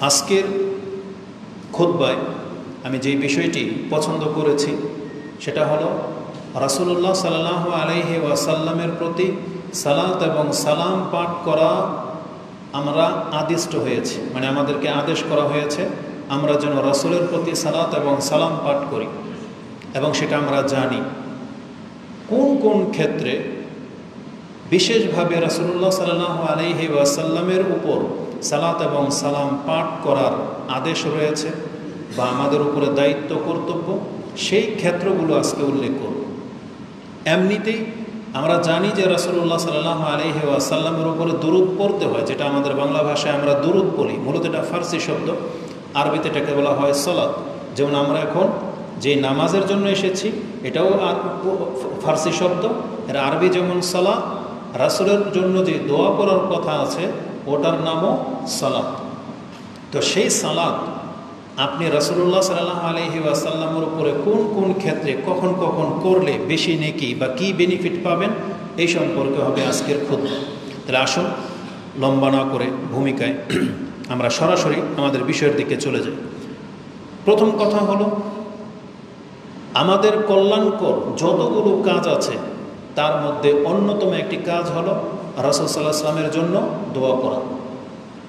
আজকের খুতবায় আমি যেই বিষয়টি পছন্দ করেছি সেটা হলো রাসূলুল্লাহ সাল্লাল্লাহু আলাইহি ওয়াসাল্লামের প্রতি সালাত এবং সালাম পাঠ করা আমরা আদিষ্ট হয়েছি, মানে আমাদেরকে আদেশ করা হয়েছে আমরা যেন রাসূলের প্রতি সালাত এবং সালাম পাঠ করি, এবং সেটা আমরা জানি কোন কোন ক্ষেত্রে বিশেষভাবে রাসূলুল্লাহ সাল্লাল্লাহু আলাইহি ওয়াসাল্লামের উপর সালাত এবং সালাম পাঠ করার আদেশ রয়েছে বা আমাদের উপরে দায়িত্ব কর্তব্য, সেই ক্ষেত্রগুলো আজকে উল্লেখ করব। এমনিতেই আমরা জানি যে রাসূলুল্লাহ সাল্লাল্লাহু আলাইহি ওয়াসাল্লামের উপরে দুরূদ পড়তে হয়, যেটা আমাদের বাংলা ভাষায় আমরা দুরূদ বলি, মূলত এটা ফার্সি শব্দ, আরবিতে এটাকে বলা হয় সালাত। যেমন আমরা এখন যে নামাজের জন্য এসেছি এটাও ফার্সি শব্দ, এর আরবি যেমন সালাত, রাসূলের জন্য যে দোয়া করার কথা আছে ওটার নামও সালাত। তো সেই সালাত আপনি রাসূলুল্লাহ সাল্লাল্লাহু আলাইহি ওয়াসাল্লামের উপরে কোন কোন ক্ষেত্রে কখন কখন করলে বেশি নেকি বা কী বেনিফিট পাবেন এই সম্পর্কে হবে আজকের খুতবা। তাহলে আসুন লম্বা না করে ভূমিকায় আমরা সরাসরি আমাদের বিষয়ের দিকে চলে যাই। প্রথম কথা হলো, আমাদের কল্যাণকর যতগুলো কাজ আছে তার মধ্যে অন্যতম একটি কাজ হলো রাসূল সাল্লাল্লাহু আলাইহি ওয়াসাল্লামের জন্য দোয়া করা।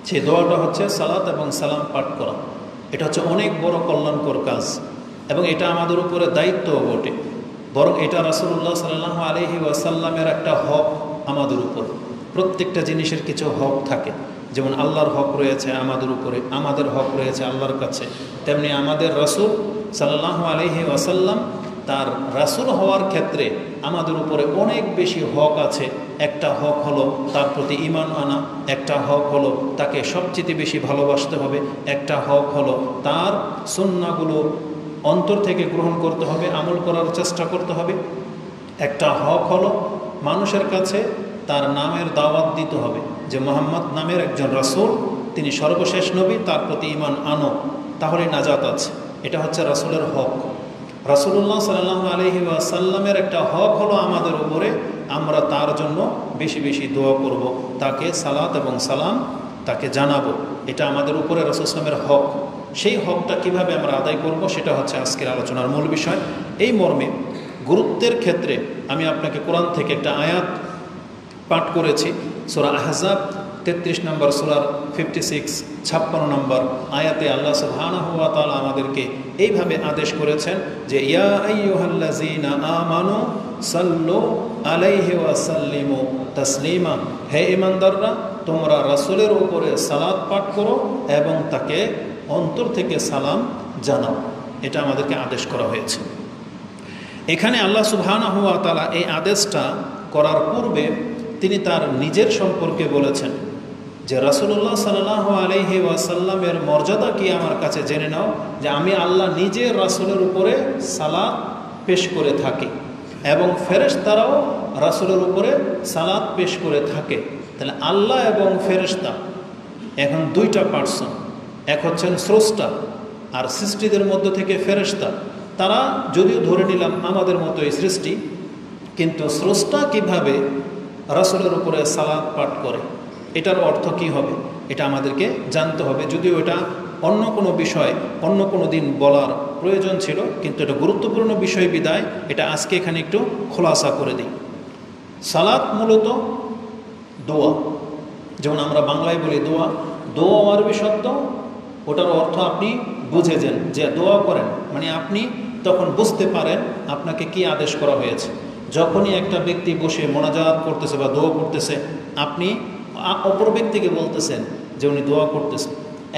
সেই দোয়াটা হচ্ছে সালাত এবং সালাম পাঠ করা। এটা হচ্ছে অনেক বড় কল্যাণকর কাজ এবং এটা আমাদের উপরে দায়িত্বও বটে, বরং এটা রাসূলুল্লাহ সাল্লাল্লাহু আলাইহি ওয়াসাল্লামের একটা হক আমাদের উপর। প্রত্যেকটা জিনিসের কিছু হক থাকে, যেমন আল্লাহর হক রয়েছে আমাদের উপরে, আমাদের হক রয়েছে আল্লাহর কাছে, তেমনি আমাদের রাসূল সাল্লাল্লাহু আলাইহি ওয়াসাল্লাম তার রাসূল হওয়ার ক্ষেত্রে আমাদের উপরে অনেক বেশি হক আছে। একটা হক হলো তার প্রতি ঈমান আনা, একটা হক হলো তাকে সবচেয়ে বেশি ভালোবাসতে হবে, একটা হক হলো তার সুন্নাহগুলো অন্তর থেকে গ্রহণ করতে হবে, আমল করার চেষ্টা করতে হবে, একটা হক হলো মানুষের কাছে তার নামের দাওয়াত দিতে হবে যে মুহাম্মদ নামের একজন রাসূল, তিনি সর্বশেষ নবী, তার প্রতি ঈমান আনো, তাহলে নাজাত আছে। এটা হচ্ছে রাসূলের হক। রাসূলুল্লাহ সাল্লাল্লাহু আলাইহি ওয়াসাল্লামের একটা হক হলো আমাদের উপরে আমরা তার জন্য বেশি বেশি দোয়া করব, তাকে সালাত এবং সালাম তাকে জানাবো, এটা আমাদের উপরে রাসূল সাল্লামের হক। সেই হকটা কিভাবে আমরা আদায় করব সেটা হচ্ছে আজকের আলোচনার মূল বিষয়। এই মর্মে গুরুত্বের ক্ষেত্রে আমি আপনাকে কোরআন থেকে একটা আয়াত পাঠ করেছি, সূরা আহজাব 33 নম্বর সূরার 56 56 নম্বর আয়াতে আল্লাহ সুবহানাহু ওয়া তাআলা আমাদেরকে এইভাবে আদেশ করেছেন যে ইয়া আইয়ুহাল্লাযীনা আমানু সাল্লু আলাইহি ওয়া সাল্লিমু তাসলিমা, হে ঈমানদাররা তোমরা রাসূলের উপরে সালাত পাঠ করো এবং তাকে অন্তর থেকে সালাম জানাও। এটা আমাদেরকে আদেশ করা হয়েছে। এখানে আল্লাহ সুবহানাহু ওয়া তাআলা এই আদেশটা করার পূর্বে তিনি তার নিজের সম্পর্কে বলেছেন যে রাসূলুল্লাহ সাল্লাল্লাহু আলাইহি ওয়াসাল্লামের মর্যাদা কি আমার কাছে জেনে নাও, যে আমি আল্লাহ নিজে রাসূলের উপরে সালাত পেশ করে থাকি এবং ফেরেশতারাও রাসূলের উপরে সালাত পেশ করে থাকে। তাহলে আল্লাহ এবং ফেরেশতা এখন দুইটা পার্সন, এক হচ্ছেন স্রষ্টা আর সৃষ্টিদের মধ্য থেকে ফেরেশতা। তারা যদিও ধরে নিলাম আমাদের মতোই সৃষ্টি, কিন্তু স্রষ্টা কিভাবে রাসূলের উপরে সালাত পাঠ করে এটার অর্থ কি হবে এটা আমাদেরকে জানতে হবে। যদিও এটা অন্য কোনো বিষয় অন্য কোনো দিন বলার প্রয়োজন ছিল, কিন্তু এটা গুরুত্বপূর্ণ বিষয় বিদায় এটা আজকে এখানে একটু খোলাসা করে দিই। সালাত মূলত দোয়া, যেমন আমরা বাংলায় বলি দোয়া, দোয়া আরবি শব্দ, ওটার অর্থ আপনি বুঝে যান যে দোয়া করেন, মানে আপনি তখন বুঝতে পারেন আপনাকে কি আদেশ করা হয়েছে। যখনই একটা ব্যক্তি বসে মোনাজাত করতেছে বা দোয়া করতেছে, আপনি অপর ব্যক্তিকে বলতেছেন যে উনি দোয়া করতেছেন।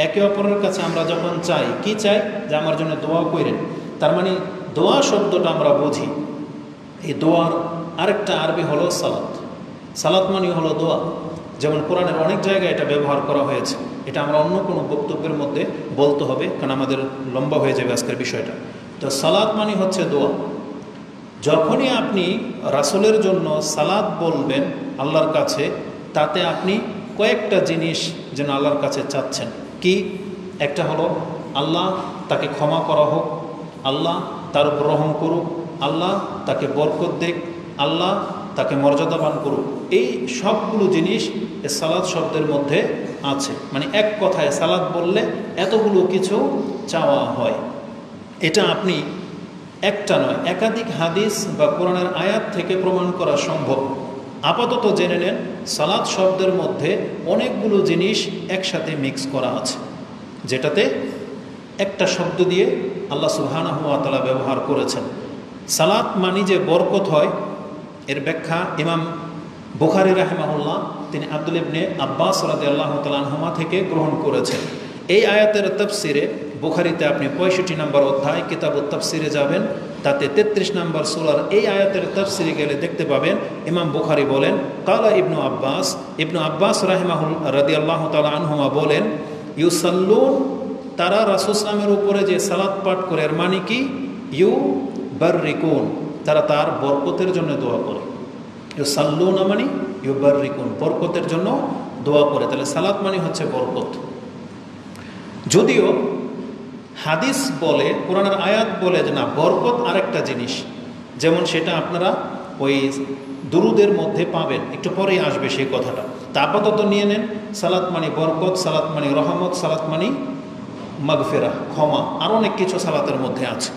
একে অপরের কাছে আমরা যখন চাই, কি চাই, যে আমার জন্য দোয়া করেন, তার মানে দোয়া শব্দটা আমরা বুঝি। এই দোয়ার আরেকটা আরবি হলো সালাত। সালাত মানে হলো দোয়া। যেমন কোরআনের অনেক জায়গায় এটা ব্যবহার করা হয়েছে, এটা আমরা অন্য কোনো বক্তব্যের মধ্যে বলতে হবে, কারণ আমাদের লম্বা হয়ে যাবে আজকের বিষয়টা। তো সালাত মানে হচ্ছে দোয়া। যখনই আপনি রাসূলের জন্য সালাত বলবেন আল্লাহর কাছে, তাতে আপনি কয়েকটা জিনিস যেন আল্লাহর কাছে চাচ্ছেন। কি? একটা হলো আল্লাহ তাকে ক্ষমা করা হোক, আল্লাহ তার উপর রহম করুক, আল্লাহ তাকে বরকত দেখ, আল্লাহ তাকে মর্যাদাবান করুক, এই সবগুলো জিনিস এ সালাত শব্দের মধ্যে আছে। মানে এক কথায় সালাত বললে এতগুলো কিছু চাওয়া হয়। এটা আপনি একটা নয়, একাধিক হাদিস বা কোরআনের আয়াত থেকে প্রমাণ করা সম্ভব। আপাতত জেনে নেন সালাত শব্দের মধ্যে অনেকগুলো জিনিস একসাথে মিক্স করা আছে, যেটাতে একটা শব্দ দিয়ে আল্লাহ সুবহানাহু ওয়া তাআলা ব্যবহার করেছেন। সালাত মানি যে বরকত হয়, এর ব্যাখ্যা ইমাম বুখারী রাহিমাহুল্লাহ তিনি আব্দুল ইবনে আব্বাস রাদিয়াল্লাহু তাআলা আনহুমা থেকে গ্রহণ করেছেন। এই আয়াতের তাফসিরে বুখারীতে আপনি 65 নম্বর অধ্যায় কিতাবুত তাফসিরে যাবেন, তাতে 33 নম্বর সূরার এই আয়াতের তাফসিরে গেলে দেখতে পাবেন ইমাম বুখারী বলেন, কালা ইবনু আব্বাস রাদিয়াল্লাহু তাআলা আনহুমা বলেন, ইউসাল্লুন, তারা রাসূল সাল্লাল্লাহু আলাইহি উপরে যে সালাত পাঠ করে এর মানে কি, ইউবাররিকুন, তারা তার বরকতের জন্য দোয়া করে। ইউসাল্লুনা মানে ইউবাররিকুন, বরকতের জন্য দোয়া করে। তাহলে সালাত মানে হচ্ছে বরকত। যদিও হাদিস বলে, কোরআনের আয়াত বলে যে না, বরকত আরেকটা জিনিস, যেমন সেটা আপনারা ওই দুরুদের মধ্যে পাবেন, একটু পরেই আসবে সেই কথাটা। তা আপাতত নিয়ে নেন সালাত মানে বরকত, সালাত মানে রহমত, সালাত মানে মাগফিরাহ, ক্ষমা, আর অনেক কিছু সালাতের মধ্যে আছে।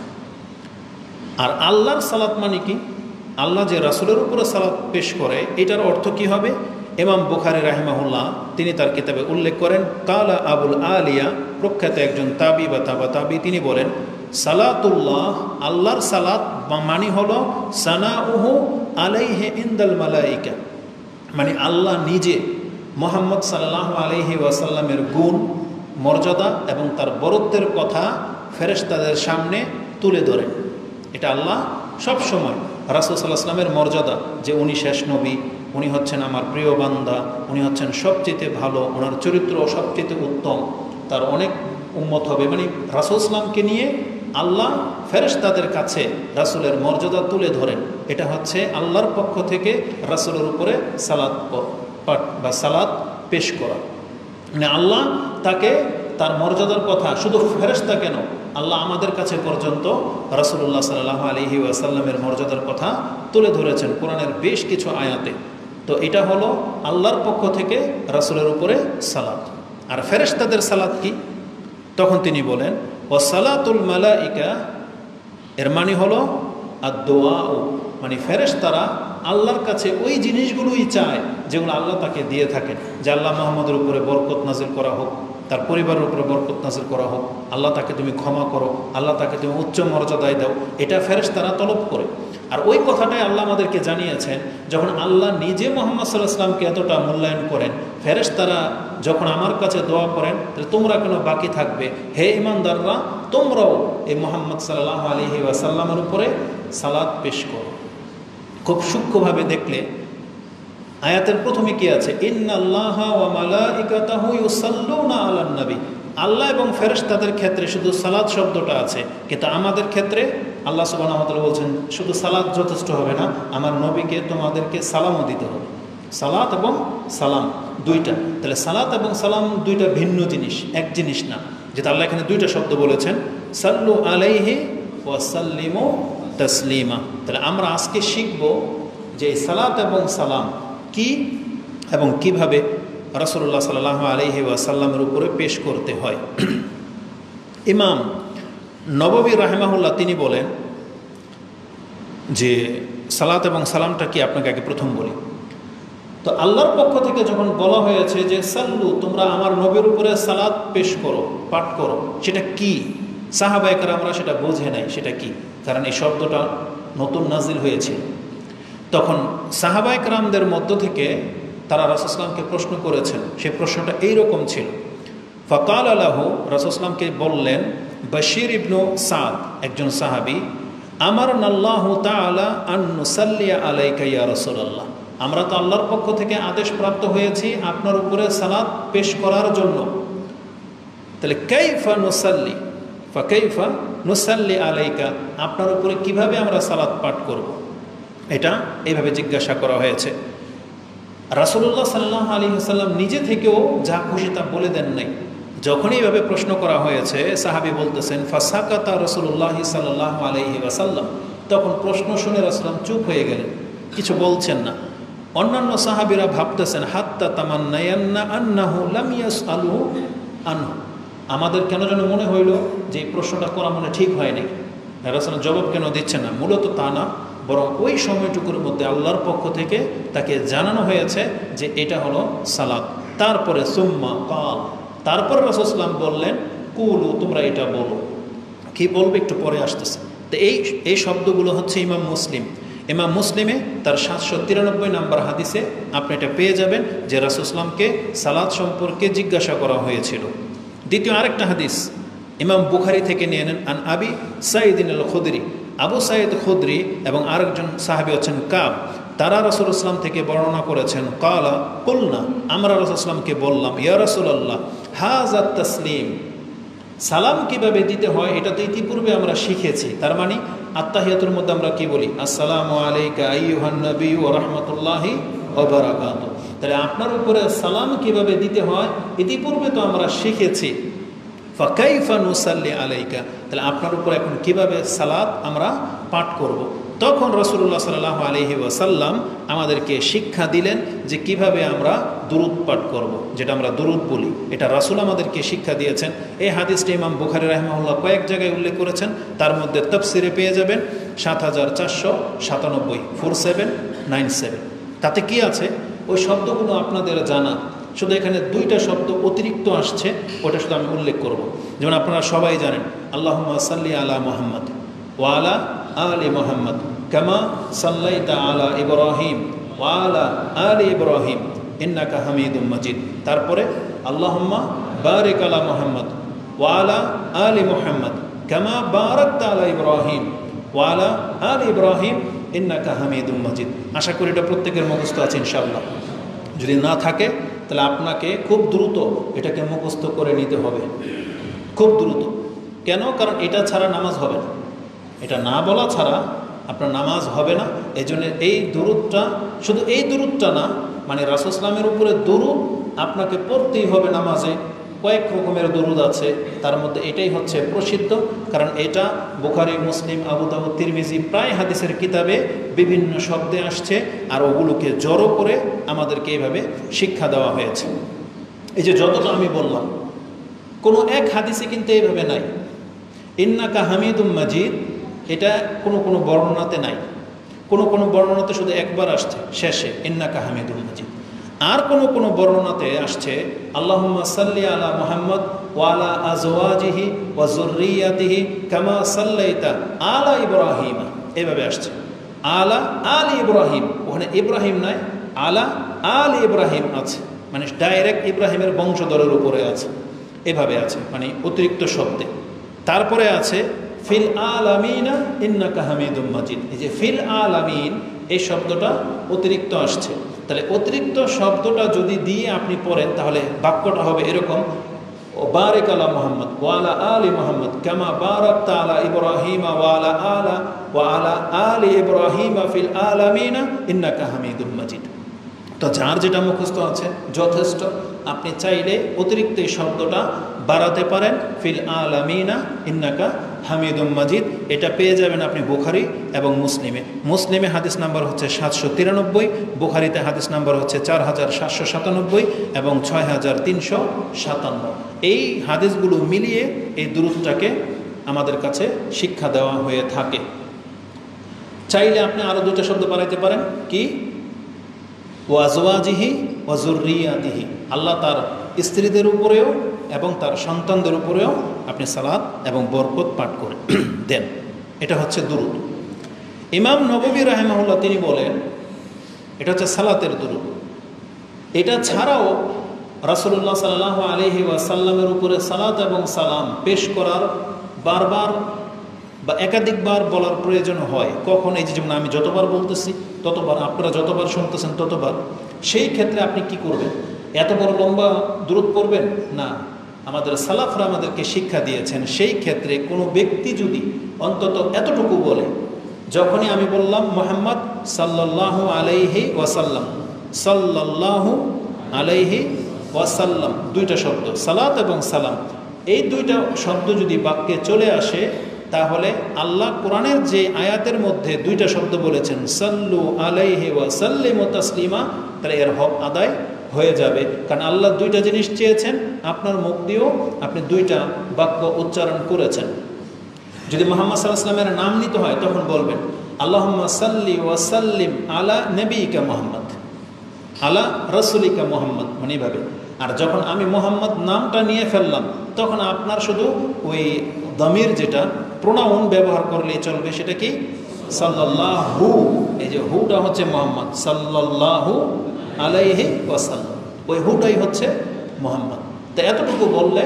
আর আল্লাহর সালাত মানে কি, আল্লাহ যে রাসূলের উপরে সালাত পেশ করে, এটার অর্থ কি হবে? ইমাম বুখারী রাহিমাহুল্লাহ তিনি তার কিতাবে উল্লেখ করেন, কালা আবুল আলিয়া, প্রখ্যাত একজন তাবি বা তাবি, তিনি বলেন, সালাতুল্লাহ, আল্লাহর সালাত মানে হলো সানাউহু আলাইহি ইনদাল মালাইকা, মানে আল্লাহ নিজে মুহাম্মদ সাল্লাল্লাহু আলাইহি ওয়াসাল্লামের গুণ, মর্যাদা এবং তার বরত্বের কথা ফেরেশতাদের সামনে তুলে ধরেন। এটা আল্লাহ সব সময় রাসূল সাল্লাল্লাহু আলাইহি ওয়াসাল্লামের মর্যাদা, যে উনি শেষ নবী, উনি হচ্ছেন আমার প্রিয় বান্দা, উনি হচ্ছেন সবচেয়ে ভালো, ওনার চরিত্র সবচেয়ে উত্তম, তার অনেক উম্মত হবে, মানে রাসূল সাল্লামকে নিয়ে আল্লাহ ফেরেশতাদের কাছে রাসূলের মর্যাদা তুলে ধরেন। এটা হচ্ছে আল্লাহর পক্ষ থেকে রাসূলের উপরে সালাত পাঠ বা সালাত পেশ করা। মানে আল্লাহ তাকে তার মর্যাদার কথা শুধু ফেরেশতা কেন, আল্লাহ আমাদের কাছে পর্যন্ত রাসূলুল্লাহ সাল্লাল্লাহু আলাইহি ওয়াসাল্লামের মর্যাদার কথা তুলে ধরেছেন কোরআনের বেশ কিছু আয়াতে। তো এটা হলো আল্লাহর পক্ষ থেকে রাসূলের উপরে সালাত। আর ফেরেশতাদের সালাত কি? তখন তিনি বলেন, ওয়া সালাতুল মালাইকা, এর মানে হলো আদ-দুআ, মানে ফেরেশতারা আল্লাহর কাছে ওই জিনিসগুলোই চায় যেগুলো আল্লাহ তাকে দিয়ে থাকেন, যে আল্লাহ মুহাম্মদের উপরে বরকত নাজিল করা হোক, তার পরিবারের উপরে বরকত নাজিল করা হোক, আল্লাহ তাকে তুমি ক্ষমা করো, আল্লাহ তাকে তুমি উচ্চ মর্যাদায় দাও, এটা ফেরেশতারা তলব করে। আর ওই কথাটাই আল্লাহ আমাদেরকে জানিয়েছেন, যখন আল্লাহ নিজে মুহাম্মদ সাল্লাল্লাহু আলাইহি ওয়াসাল্লামকে এতটা মূল্যায়ন করেন, ফেরেশতারা যখন আমার কাছে দোয়া করেন, তাহলে তোমরা কেন বাকি থাকবে? হে ঈমানদাররা, তোমরাও এই মুহাম্মদ সাল্লাল্লাহু আলাইহি ওয়াসাল্লামের উপরে সালাত পেশ করো। খুব সূক্ষ্মভাবে দেখলে আয়াতের প্রথমে কি আছে? ইন্নাল্লাহা ওয়া মালাইকাতাহু ইউসাল্লুনা আলান নবী, আল্লাহ এবং ফেরেশতাদের ক্ষেত্রে শুধু সালাত শব্দটা আছে, কিন্তু আমাদের ক্ষেত্রে আল্লাহ সুবহানাহু ওয়া তাআলা বলছেন শুধু সালাত যথেষ্ট হবে না, আমার নবীকে তোমাদেরকে সালামও দিতে হবে। সালাত এবং সালাম দুইটা। তাহলে সালাত এবং সালাম দুইটা ভিন্ন জিনিস, এক জিনিস না। যেটা আল্লাহ এখানে দুইটা শব্দ বলেছেন, সাল্লু আলাইহি ওয়া সাল্লিমু তাসলিমা। তাহলে আমরা আজকে শিখব যে সালাত এবং সালাম কি এবং কিভাবে রাসূলুল্লাহ সাল্লাল্লাহু আলাইহি ওয়াসাল্লামের উপরে পেশ করতে হয়। ইমাম নববী রাহিমাহুল্লাহ তিনি বলেন যে সালাত এবং সালামটা কি, আপনাকে আগে প্রথম বলি। তো আল্লাহর পক্ষ থেকে যখন বলা হয়েছে যে সাল্লু, তোমরা আমার নবীর উপরে সালাত পেশ করো, পাঠ করো, সেটা কি? সাহাবায়ে কেরামরা সেটা বোঝে নাই সেটা কি, কারণ এই শব্দটা নতুন নাজিল হয়েছিল। তখন সাহাবায়ে কেরামদের মধ্য থেকে তারা রাসূল সাল্লাল্লাহু আলাইহি ওয়াসাল্লামকে প্রশ্ন করেছেন। সেই প্রশ্নটা এইরকম ছিল, ফাকাল লাহু, রাসূল সাল্লাল্লাহু আলাইহি ওয়াসাল্লামকে বললেন, বাশির ইবনু সাদ একজন সাহাবী, আমারনাল্লাহু তাআলা আন নুসাল্লিয়া আলাইকা ইয়া রাসূলুল্লাহ, আমরা তো আল্লাহর পক্ষ থেকে আদেশ প্রাপ্ত হয়েছি আপনার উপরে সালাত পেশ করার জন্য। তাহলে কাইফা নুসাল্লি, ফাকাইফা নুসাল্লি আলাইকা, আপনার উপরে কিভাবে আমরা সালাত পাঠ করব? এটা এইভাবে জিজ্ঞাসা করা হয়েছে। রাসূলুল্লাহ সাল্লাল্লাহু আলাইহি ওয়াসাল্লাম নিজে থেকেও যা খুশি তা বলে দেন নাই। যখনই এইভাবে প্রশ্ন করা হয়েছে, সাহাবী বলতেছেন, ফাসাকাতা রাসূলুল্লাহ সাল্লাল্লাহু আলাইহি ওয়াসাল্লাম, তখন প্রশ্ন শুনে রাসূলুল্লাহ চুপ হয়ে গেলেন। কিছু বলছেন না। অন্যান্য সাহাবীরা ভাবতেছেন হাত্তা তামান্নায়ান্না আন্নাহু লাম ইয়াসআলুহু আনহু, আমাদের কেন যেন মনে হইল যে এই প্রশ্নটা করা মনে ঠিক হয়নি, রাসূল জবাব কেন দিচ্ছেন না। মূলত তা না, বরং ওই সময়টুকুর মধ্যে আল্লাহর পক্ষ থেকে তাকে জানানো হয়েছে যে এটা হলো সালাত। তারপরে সুম্মা কাল, তারপর রাসূল সাল্লাল্লাহু আলাইহি ওয়াসাল্লাম বললেন কুলু, তোমরা এটা বলো। কি বলবে একটু পরে আসতেছে। তো এই শব্দগুলো হচ্ছে ইমাম মুসলিমে তার 793 নম্বর হাদিসে আপনি এটা পেয়ে যাবেন যে রাসূল সাল্লাল্লাহু আলাইহি ওয়াসাল্লামকে সালাত সম্পর্কে জিজ্ঞাসা করা হয়েছিল। দ্বিতীয় আরেকটা হাদিস ইমাম বুখারী থেকে নিয়ে নেন, আন আবি সাঈদ আল খুদরি, আবু সাঈদ খুদরি এবং আরেকজন সাহাবী হচ্ছেন কাব, তারা রাসূলুল্লাহ সাল্লাল্লাহু আলাইহি ওয়াসাল্লাম থেকে বর্ণনা করেছেন কালা কুলনা, আমরা রাসূল সাল্লাল্লাহু আলাইহি ওয়াসাল্লামকে বললাম ইয়া রাসূলুল্লাহ হাযা তাসলিম, সালাম কিভাবে দিতে হয় এটা তো ইতিপূর্বে আমরা শিখেছি। তার মানে আত্তাহিয়াতুর মধ্যে আমরা কি বলি, আসসালামু আলাইকা আইয়ুহান নবী ওয়া রাহমাতুল্লাহি ওয়া বারাকাতুহু। তাহলে আপনার উপরে সালাম কিভাবে দিতে হয় ইতিপূর্বে তো আমরা শিখেছি। ফাকাইফা নুসাল্লি আলাইকা, তাহলে আপনার উপর এখন কিভাবে সালাত আমরা পাঠ করব। তখন রাসূলুল্লাহ সাল্লাল্লাহু আলাইহি ওয়াসাল্লাম আমাদেরকে শিক্ষা দিলেন যে কিভাবে আমরা দুরূদ পাঠ করব, যেটা আমরা দুরূদ বলি। এটা রাসূল আমাদেরকে শিক্ষা দিয়েছেন। এই হাদিসটি ইমাম বুখারী রাহিমাহুল্লাহ কয়েক জায়গায় উল্লেখ করেছেন, তার মধ্যে তাফসিরে পেয়ে যাবেন 7497 4797। তাতে কি আছে ওই শব্দগুলো আপনাদের জানা, শুধু এখানে দুইটা শব্দ অতিরিক্ত আসছে, ওটা শুধু আমি উল্লেখ করব। যেমন আপনারা সবাই জানেন আল্লাহুম্মা সাল্লি আলা মুহাম্মদ ওয়া আলা আলি মুহাম্মদ কামা সাল্লাইতা আলা ইব্রাহিম ওয়া আলা আলি ইব্রাহিম ইন্নাকা হামিদুম মাজিদ। তারপরে আল্লাহুম্মা বারিক আলা মুহাম্মদ ওয়া আলা আলি মুহাম্মদ কামা বারাকতা আলা ইব্রাহিম ওয়া আলা আলি ইব্রাহিম ইন্নাকা হামিদুম মাজিদ। আশা করি এটা প্রত্যেকের মুখস্থ আছে ইনশাআল্লাহ। যদি না থাকে তাহলে আপনাকে খুব দ্রুত এটাকে মুখস্থ করে নিতে হবে, খুব দ্রুত। কেন? কারণ এটা ছাড়া নামাজ হবে না, এটা না বলা ছাড়া আপনার নামাজ হবে না। এই জন্য এই দুরূদটা, শুধু এই দুরূদটা না, মানে রাসূল সাল্লাল্লাহু আলাইহি ওয়াসাল্লামের উপরে দুরূদ আপনাকে পড়তেই হবে নামাজে। কয়েক রকমের দুরূদ আছে, তার মধ্যে এটাই হচ্ছে প্রসিদ্ধ, কারণ এটা বুখারী, মুসলিম, আবু দাউদ, তিরমিজি প্রায় হাদিসের কিতাবে বিভিন্ন শব্দে আসছে, আর ওগুলোকে জড়ো করে আমাদেরকে এইভাবে শিক্ষা দেওয়া হয়েছে। এই যে যতটা আমি বললাম, কোনো এক হাদিসে কিন্তু এইভাবে নাই। ইন্নাকা হামিদুম মাজিদ এটা কোনো বর্ণনাতে নাই, কোনো বর্ণনাতে শুধু একবার আসছে শেষে ইন্নাকা হামিদুম মাজিদ। আর কোনো বর্ণনাতে আসছে আল্লাহুম্মা সাল্লি আলা মুহাম্মদ ওয়া আলা আজওয়াজিহি ওয়া যুররিয়াতিহি কামা সাল্লাইতা আলা ইব্রাহিম, এভাবে আসছে আলা আলি ইব্রাহিম। ওখানে ইব্রাহিম নাই, আলা আলি ইব্রাহিম আছে, মানে ডাইরেক্ট ইব্রাহিমের বংশধরের উপরে আছে, এভাবে আছে, মানে অতিরিক্ত শব্দে। তারপরে আছে ফিল আলামিনা ইন্নাকা হামিদুম মাজিদ। এই যে ফিল আলামিন এই শব্দটা অতিরিক্ত আসছে, তাহলে অতিরিক্ত শব্দটা যদি দিয়ে আপনি পড়েন তাহলে বাক্যটা হবে এরকম, ও বারিক আলা মুহাম্মদ ওয়া আলা আলি মুহাম্মদ কামা বারাকতা আলা ইব্রাহিম ওয়া আলা আলি ইব্রাহিম ফিল আলামিনা ইন্নাকা হামিদুম মাজিদ। তো যার যেটা মুখস্থ আছে যথেষ্ট। আপনি চাইলে অতিরিক্ত এই শব্দটা বাড়াতে পারেন, ফিল আলামিনা ইন্নাকা হামিদুম মাজিদ। এটা পেয়ে যাবেন আপনি বুখারী এবং মুসলিমে হাদিস নাম্বার হচ্ছে 793, বুখারীতে হাদিস নাম্বার হচ্ছে 4797 এবং 6357। এই হাদিসগুলো মিলিয়ে এই দুরূদটাকে আমাদের কাছে শিক্ষা দেওয়া হয়ে থাকে। চাইলে আপনি আরও দুটো শব্দ বাড়াইতে পারেন, কি ওয়াজওয়াজিহি ওয়া যুররিয়াতিহি, আল্লাহ তার স্ত্রীদের উপরেও এবং তার সন্তানদের উপরেও আপনি সালাত এবং বরকত পাঠ করে দেন। এটা হচ্ছে দুরূদ। ইমাম নববী রাহিমাহুল্লাহ তিনি বলেন এটা হচ্ছে সালাতের দুরূদ। এটা ছাড়াও রাসূলুল্লাহ সাল্লাল্লাহু আলাইহি ওয়াসাল্লামের উপরে সালাত এবং সালাম পেশ করার বারবার বা একাধিকবার বলার প্রয়োজন হয়। কখন? এই যে যেমন আমি যতবার বলতেছি ততবার, আপনারা যতবার শুনতেছেন ততবার। সেই ক্ষেত্রে আপনি কি করবেন? এত বড় লম্বা দুরূদ পড়বেন না। আমাদের সালাফরা আমাদেরকে শিক্ষা দিয়েছেন সেই ক্ষেত্রে কোনো ব্যক্তি যদি অন্তত এতটুকু বলে, যখনই আমি বললাম মুহাম্মদ সাল্লাল্লাহু আলাইহি ওয়াসাল্লাম, সাল্লাল্লাহু আলাইহি ওয়াসাল্লাম, দুইটা শব্দ সালাত এবং সালাম, এই দুইটা শব্দ যদি বাক্যে চলে আসে তাহলে আল্লাহ কোরআনের যে আয়াতের মধ্যে দুইটা শব্দ বলেছেন সাল্লু আলাইহি ওয়া সাল্লিমু তাসলিমা, তাহলে এর হক আদায় হয়ে যাবে। কারণ আল্লাহ দুইটা জিনিস চেয়েছেন, আপনার মুখ দিয়েও আপনি দুইটা বাক্য উচ্চারণ করেছেন। যদি মুহাম্মদ সাল্লাল্লাহু আলাইহি ওয়াসাল্লামের নাম নিতে হয় তখন বলবেন আল্লাহুম্মা সাল্লি ওয়া সাল্লিম আলা নবিয়িকা মুহাম্মদ, আলা রাসূলিকা মুহাম্মদ, মানে এইভাবে। আর যখন আমি মুহাম্মদ নামটা নিয়ে ফেললাম তখন আপনার শুধু ওই দমির যেটা প্রোনাউন ব্যবহার করলেই চলবে, সেটা কি সাল্লাল্লাহু, এই যে হুটা হচ্ছে মুহাম্মদ, সাল্লাল্লাহু আলাইহি ওয়াসাল্লাম, ওই হুটাই হচ্ছে মুহাম্মদ। তো এতটুকু বললে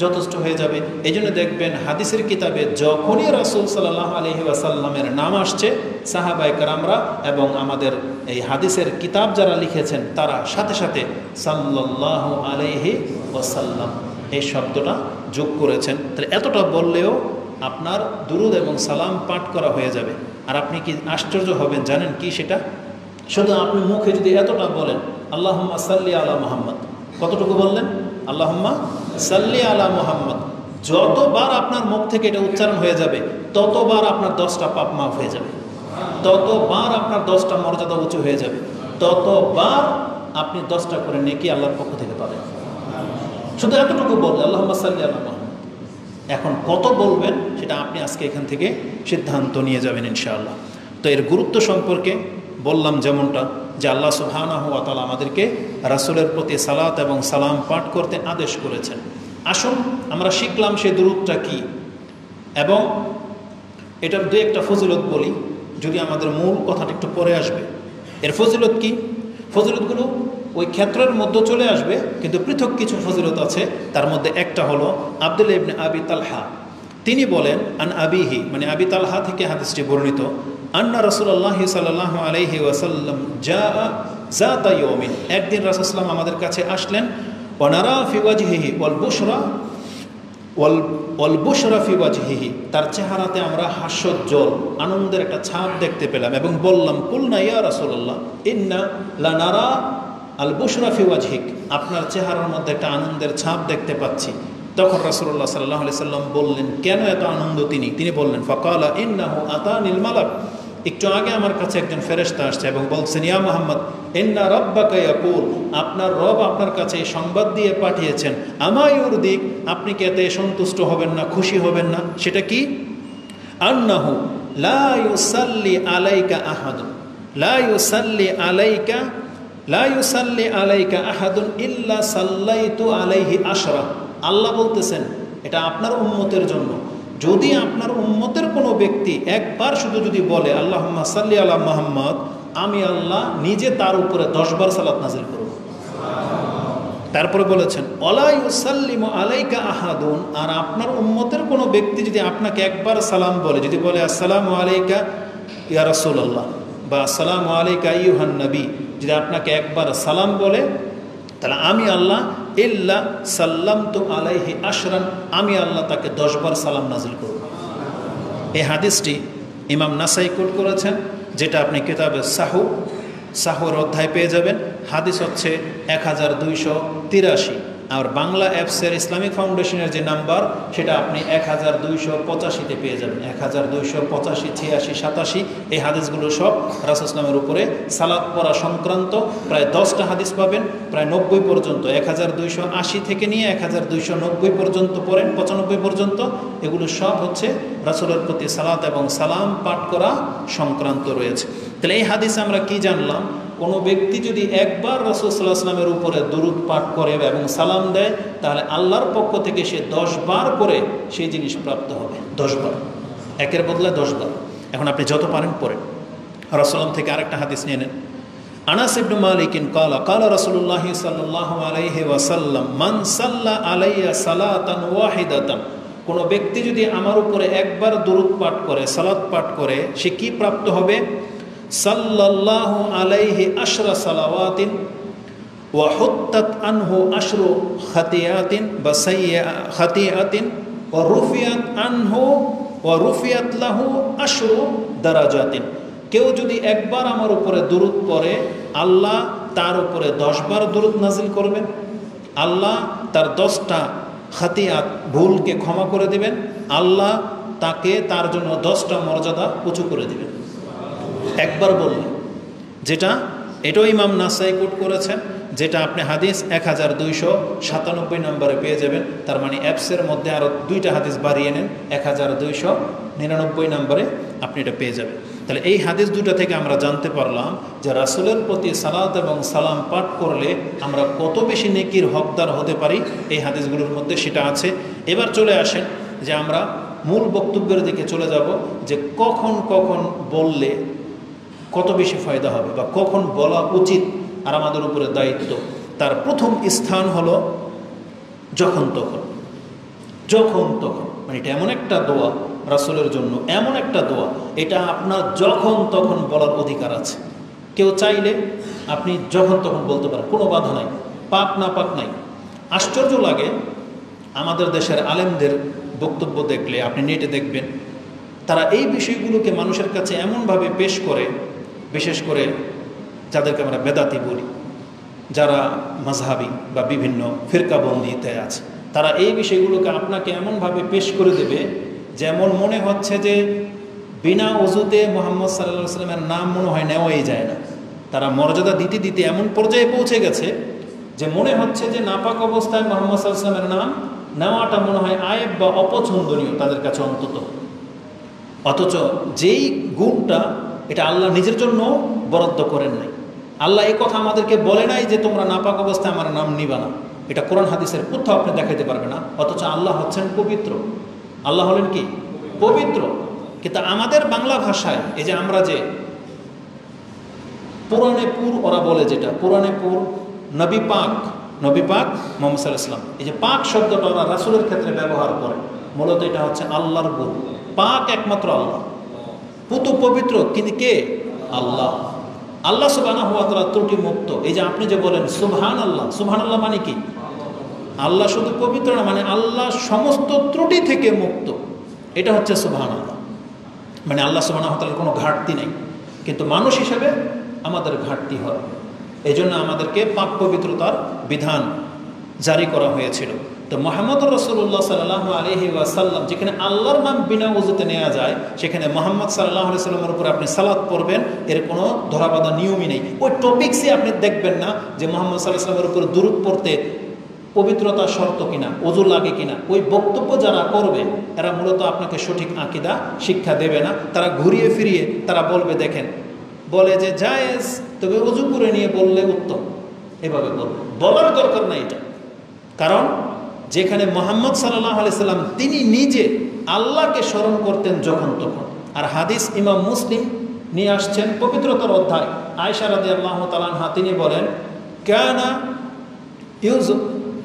যথেষ্ট হয়ে যাবে। এই জন্য দেখবেন হাদিসের কিতাবে যখনই রাসূল সাল্লাল্লাহু আলাইহি ওয়াসাল্লামের নাম আসছে, সাহাবায়ে কেরামরা এবং আমাদের এই হাদিসের কিতাব যারা লিখেছেন তারা সাথে সাথে সাল্লাল্লাহু আলাইহি ওয়াসাল্লাম এই শব্দটা যোগ করেছেন। তাহলে এতটা বললেও আপনার দুরুদ এবং সালাম পাঠ করা হয়ে যাবে। আর আপনি কি আশ্চর্য হবেন জানেন কি সেটা? শুধু আপনি মুখে যদি এতটা বলেন আল্লাহুম্মা সাল্লি আলা মুহাম্মদ, কতটুকু বললেন? আল্লাহুম্মা সাল্লি আলা মুহাম্মদ, যতবার আপনার মুখ থেকে এটা উচ্চারণ হয়ে যাবে ততবার আপনার 10টা পাপ মাফ হয়ে যাবে, ততবার আপনার 10টা মর্যাদা উঁচু হয়ে যাবে, ততবার আপনি 10টা করে নেকি আল্লাহর পক্ষ থেকে পাবেন। শুধু এতটুকু বললে আল্লাহুম্মা সাল্লি আলা মুহাম্মদ। এখন কত বলবেন সেটা আপনি আজকে এখান থেকে সিদ্ধান্ত নিয়ে যাবেন ইনশাআল্লাহ। তো এর গুরুত্ব সম্পর্কে বললাম যেমনটা, যে আল্লাহ সুবহানাহু ওয়া তাআলা আমাদেরকে রাসূলের প্রতি সালাত এবং সালাম পাঠ করতে আদেশ করেছেন। আসুন আমরা শিখলাম সেই দুরূদটা কি, এবং এটার দু একটা ফজিলত বলি, যদি আমাদের মূল কথাটা একটু পরে আসবে। এর ফজিলত কি? ফজিলতগুলো ওই ক্ষেত্রের মধ্যে চলে আসবে, কিন্তু পৃথক কিছু ফজিলত আছে। তার মধ্যে একটা হলো আব্দুল্লাহ ইবনে আবি তালহা, তিনি বলেন আন আবিহি, মানে আবি তালহা থেকে হাদিসটি বর্ণিত, আন্না রাসূলুল্লাহ সাল্লাল্লাহু আলাইহি ওয়াসাল্লাম যাতা ইয়াউমিন, একদিন রাসূল সাল্লাল্লাহু আলাইহি আমাদের কাছে আসলেন, ওয়া নারা ফি ওয়াজহিহি ওয়াল বুশরা ফি ওয়াজহিহি, তার চেহারাতে আমরা হাস্যোজ্জ্বল আনন্দের একটা ছাপ দেখতে পেলাম, এবং বললাম কুলনা ইয়া রাসূলুল্লাহ ইন্না লা নারা আল বুশরা ফি ওয়াজহিক, আপনার চেহারার মধ্যে একটা আনন্দের ছাপ দেখতে পাচ্ছি। তখন রাসূলুল্লাহ সাল্লাল্লাহু আলাইহি সাল্লাম বললেন, কেন এত আনন্দ? তিনি বললেন ফাকালা ইন্নাহু আতানিল মালাক, একটু আগে আমার কাছে একজন ফেরেশতা আসছে এবং বলছেন ইয়া মুহাম্মদ ইন্না রাব্বাকা ইয়াকুল, আপনার রব আপনার কাছে এই সংবাদ দিয়ে পাঠিয়েছেন, আমা ইউরদিক, আপনি কি এতে সন্তুষ্ট হবেন না, খুশি হবেন না? সেটা কি? আন্নাহু লা ইউসাল্লি আলাইকা আহাদুন, লা ইউসাল্লি আলাইকা আহাদুন ইল্লা সাল্লাইতু আলাইহি আশরা। আল্লাহ বলতেছেন এটা আপনার উম্মতের জন্য, যদি আপনার উম্মতের কোনো ব্যক্তি একবার শুধু যদি বলে আল্লাহুম্মা সাল্লি আলা মুহাম্মদ, আমি আল্লাহ নিজে তার উপরে 10 বার সালাত নাজিল করব। তারপরে বলেছেন ওয়ালা ইউসাল্লিমু আলাইকা আহাদুন, আর আপনার উম্মতের কোনো ব্যক্তি যদি আপনাকে একবার সালাম বলে, যদি বলে আসসালামু আলাইকা ইয়া রাসূলুল্লাহ বা আসসালামু আলাইকা আইয়ুহান নবী, যদি আপনাকে একবার সালাম বলে, তাহলে আমি আল্লাহ ইল্লা সাল্লামতু আলাইহি আশরান, আমি আল্লাহ তাকে 10 বার সালাম নাজিল করব। এই হাদিসটি ইমাম নাসাই কোট করেছেন, যেটা আপনি কিতাবে সাহুর অধ্যায় পেয়ে যাবেন। হাদিস হচ্ছে 1283, আর বাংলা অ্যাপসের ইসলামিক ফাউন্ডেশনের যে নাম্বার সেটা আপনি 1285-তে পেয়ে যাবেন। 1285, 86, 87 এই হাদিসগুলো সব রাসূল ইসলামের উপরে সালাত পড়া সংক্রান্ত প্রায় 10টা হাদিস পাবেন, প্রায় 90 পর্যন্ত, 1280 থেকে নিয়ে 1290 পর্যন্ত পড়েন, 95 পর্যন্ত, এগুলো সব হচ্ছে রাসূলের প্রতি সালাত এবং সালাম পাঠ করা সংক্রান্ত রয়েছে। তাহলে এই হাদিসে আমরা কি জানলাম? কোনো ব্যক্তি যদি একবার রাসূল সাল্লাল্লাহু আলাইহি ওয়াসাল্লামের উপরে দরুদ পাঠ করে এবং সালাম দেয়, তাহলে আল্লাহর পক্ষ থেকে সে 10 বার করে সেই জিনিস প্রাপ্ত হবে। 10 বার, একের বদলে 10 বার। এখন আপনি যত পারেন পড়েন। রাসূলুল্লাহ থেকে আরেকটা হাদিস নিয়ে নেন। আনাস ইবনে মালিক কালা রাসূলুল্লাহ সাল্লাল্লাহু আলাইহি ওয়াসাল্লাম মান সাল্লা আলাইয়া সালাতান ওয়াহিদাতান, কোনো ব্যক্তি যদি আমার উপরে একবার দরুদ পাঠ করে, সালাত পাঠ করে, সে কি প্রাপ্ত হবে? সাল্লাল্লাহু আলাইহি আশরা সালাওয়াতিন ওয়া হুত্তাত আনহু আশরু খাতিয়াতিন বা খাতিয়াতিন ওয়া রুফিয়াত আনহু ওয়া রুফিয়াত লাহু আশরু দারাজাতিন। কেউ যদি একবার আমার উপরে দরুদ পড়ে, আল্লাহ তার উপরে 10 বার দরুদ নাজিল করবেন, আল্লাহ তার 10টা খাতিয়াত ভুলকে ক্ষমা করে দেবেন, আল্লাহ তাকে তার জন্য 10টা মর্যাদা উঁচু করে দিবেন একবার বললে। যেটা এটাও ইমাম নাসাই কোট করেছেন, যেটা আপনি হাদিস 1297 নম্বরে পেয়ে যাবেন। তার মানে অ্যাপসের মধ্যে আরও 2টা হাদিস বাড়িয়ে নেন, 1299 নম্বরে আপনি এটা পেয়ে যাবেন। তাহলে এই হাদিস দুটো থেকে আমরা জানতে পারলাম যে রাসূলের প্রতি সালাত এবং সালাম পাঠ করলে আমরা কত বেশি নেকির হকদার হতে পারি, এই হাদিসগুলোর মধ্যে সেটা আছে। এবার চলে আসেন যে আমরা মূল বক্তব্যের দিকে চলে যাব, যে কখন কখন বললে কত বেশি ফায়দা হবে বা কখন বলা উচিত আর আমাদের উপরে দায়িত্ব। তার প্রথম স্থান হলো যখন তখন। যখন তখন মানে এটা এমন একটা দোয়া রাসূলের জন্য, এমন একটা দোয়া, এটা আপনার যখন তখন বলার অধিকার আছে। কেউ চাইলে আপনি যখন তখন বলতে পারেন, কোনো বাধা নাই, পাক না পাক নাই। আশ্চর্য লাগে আমাদের দেশের আলেমদের বক্তব্য দেখলে, আপনি নেটে দেখবেন, তারা এই বিষয়গুলোকে মানুষের কাছে এমনভাবে পেশ করে, বিশেষ করে যাদেরকে আমরা বেদাতি বলি, যারা মাযহাবী বা বিভিন্ন ফিরকাবন্দিতে আছে, তারা এই বিষয়গুলোকে আপনাকে এমনভাবে পেশ করে দেবে যেমন মনে হচ্ছে যে বিনা ওযুতে মুহাম্মদ সাল্লাল্লাহু আলাইহি ওয়াসাল্লামের নাম মনে হয় নেওয়াই যায় না। তারা মর্যাদা দিতে দিতে এমন পর্যায়ে পৌঁছে গেছে যে মনে হচ্ছে যে নাপাক অবস্থায় মুহাম্মদ সাল্লাল্লাহু আলাইহি ওয়াসাল্লামের নাম নেওয়াটা মনে হয় আয়েব বা অপছন্দনীয় তাদের কাছে অন্তত। অথচ যেই গুণটা এটা আল্লাহ নিজের জন্য বরাদ্দ করেন নাই। আল্লাহ এই কথা আমাদেরকে বলে নাই যে তোমরা নাপাক অবস্থায় আমার নাম নিবা না, এটা কোরআন হাদিসের কোথাও আপনি দেখাইতে পারবে না। অথচ আল্লাহ হচ্ছেন পবিত্র, আল্লাহ হলেন কি পবিত্র। কিন্তু আমাদের বাংলা ভাষায় এই যে আমরা যে পুরাণে পুর ওরা বলে, যেটা পুরাণে পুর নবী পাক মুহাম্মদ সাল্লাল্লাহু আলাইহি ওয়াসাল্লাম, এই যে পাক শব্দটা ওরা রাসূলের ক্ষেত্রে ব্যবহার করে, মূলত এটা হচ্ছে আল্লাহর গুণ। পাক একমাত্র আল্লাহ, পুত পবিত্র কিন্তু কে? আল্লাহ। আল্লাহ সুবহানাহু ওয়া তাআলা ত্রুটি মুক্ত। এই যে আপনি যে বলেন সুবহানাল্লাহ, সুবহানাল্লাহ মানে কি? আল্লাহ শুধু পবিত্র না, মানে আল্লাহ সমস্ত ত্রুটি থেকে মুক্ত, এটা হচ্ছে সুবহানাল্লাহ। মানে আল্লাহ সুবহানাহু ওয়া তাআলার কোনো ঘাটতি নেই, কিন্তু মানুষ হিসেবে আমাদের ঘাটতি হয়। এই জন্য আমাদেরকে পাক পবিত্রতার বিধান জারি করা হয়েছিল। তো মুহাম্মদুর রাসূলুল্লাহ সাল্লাল্লাহু আলাইহি ওয়াসাল্লাম, যেখানে আল্লাহর নাম বিনা ওযুতে নেওয়া যায়, সেখানে মুহাম্মদ সাল্লাল্লাহু আলাইহি ওয়াসাল্লামের উপর আপনি সালাত পড়বেন, এর কোনো ধরাবাঁধা নিয়মই নেই। ওই টপিকসই আপনি দেখবেন না যে মুহাম্মদ সাল্লাল্লাহু আলাইহি ওয়াসাল্লামের উপর দুরূদ পড়তে পবিত্রতা শর্ত কিনা, ওযু লাগে কিনা। ওই বক্তব্য যারা করবে এরা মূলত আপনাকে সঠিক আকীদা শিক্ষা দেবে না। তারা ঘুরিয়ে ফিরিয়ে তারা বলবে, দেখেন বলে যে জায়েজ, তবে ওযু করে নিয়ে বললে উত্তম, এভাবে বলবে। বলার দরকার নাই এটা, কারণ যেখানে মুহাম্মদ সাল্লাল্লাহু আলাইহি সাল্লাম তিনি নিজে আল্লাহকে স্মরণ করতেন যখন তখন। আর হাদিস ইমাম মুসলিম নিয়ে আসছেন পবিত্রতার অধ্যায়, আয়েশা রাদিয়াল্লাহু তাআলা আনহা তিনি বলেন,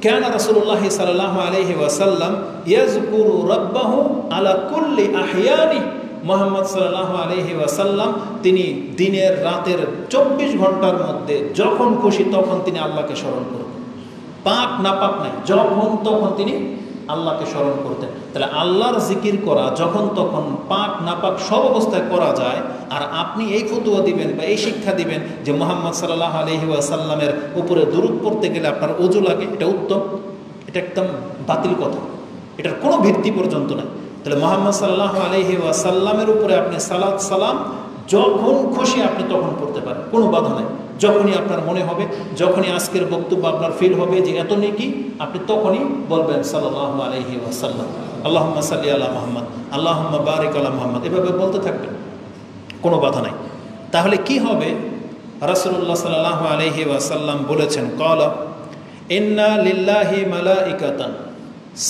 কানা রাসূলুল্লাহ সাল্লাল্লাহু আলাইহি ওয়াসাল্লাম ইয়াযকুরু রাব্বাহু আলা কুল্লি আহইয়ানি। মুহাম্মদ সাল্লাল্লাহু আলাইহি ওয়াসাল্লাম তিনি দিনের রাতের 24 ঘন্টার মধ্যে যখন খুশি তখন তিনি আল্লাহকে স্মরণ করতেন। পাক না পাক নাই, যখন তখন তিনি আল্লাহকে স্মরণ করতেন। তাহলে আল্লাহর জিকির করা যখন তখন পাক না পাক সব অবস্থায় করা যায়। আর আপনি এই ফতোয়া দিবেন বা এই শিক্ষা দিবেন যে মুহাম্মদ সাল্লাল্লাহু আলাইহি ওয়াসাল্লামের উপরে দুরূদ পড়তে গেলে আপনার ওযু লাগে, এটা উত্তম, এটা একদম বাতিল কথা, এটার কোনো ভিত্তি পর্যন্ত নাই। তাহলে মুহাম্মদ সাল্লাল্লাহু আলাইহি ওয়াসাল্লামের উপরে আপনি সালাত সালাম যখন খুশি আপনি তখন পড়তে পারেন, কোনো বাধা নাই। যখনই আপনার মনে হবে, যখনই আজকের বক্তব্য আপনার ফিল হবে যে এত নেকি, আপনি তখনই বলবেন সাল্লাল্লাহু আলাইহি ওয়াসাল্লাম, আল্লাহুম্মা সাল্লি আলা মুহাম্মদ, আল্লাহুম্মা বারিক আলা মুহাম্মদ, এভাবে বলতে থাকবেন, কোনো বাধা নাই। তাহলে কি হবে? রাসূলুল্লাহ সাল্লাল্লাহু আলাইহি ওয়াসাল্লাম বলেছেন, ক্বালা ইন্না লিল্লাহি মালাইকাতান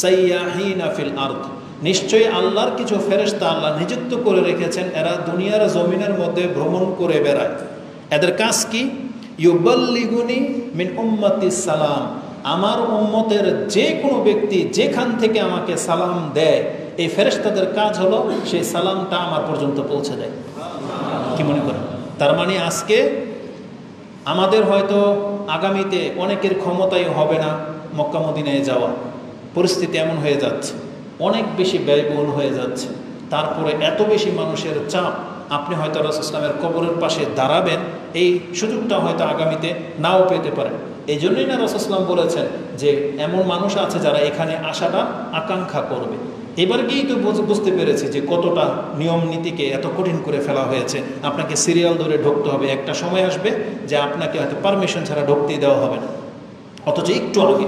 সাইয়াহিনা ফিল আরদ, নিশ্চয়ই আল্লাহর কিছু ফেরেশতা আল্লাহ নিযুক্ত করে রেখেছেন, এরা দুনিয়ার জমিনের মধ্যে ভ্রমণ করে বেড়ায়। এদের কাজ কি? ইউবাল্লিগুনি মিন উম্মতিস সালাম, আমার উম্মতের যে কোনো ব্যক্তি যেখান থেকে আমাকে সালাম দেয়, এই ফেরেশতাদের কাজ হলো সেই সালামটা আমার পর্যন্ত পৌঁছে দেয়। কি মনে করেন? তার মানে আজকে আমাদের হয়তো আগামীতে অনেকের ক্ষমতাই হবে না মক্কা মদিনায় যাওয়া, পরিস্থিতি এমন হয়ে যাচ্ছে, অনেক বেশি ব্যয়বহুল হয়ে যাচ্ছে। তারপরে এত বেশি মানুষের চাপ, আপনি হয়তো রাসূল ইসলামের কবরের পাশে দাঁড়াবেন, এই সুযোগটা হয়তো আগামীতে নাও পেতে পারেন। এই জন্যই না রাসূল ইসলাম বলেছেন যে এমন মানুষ আছে যারা এখানে আসাটা আকাঙ্ক্ষা করবে, এবার গিয়েই তো বুঝতে পেরেছি যে কতটা নিয়ম নীতিকে এত কঠিন করে ফেলা হয়েছে। আপনাকে সিরিয়াল ধরে ঢুকতে হবে, একটা সময় আসবে যে আপনাকে হয়তো পারমিশন ছাড়া ঢুকতেই দেওয়া হবে না। অথচ একটু আগে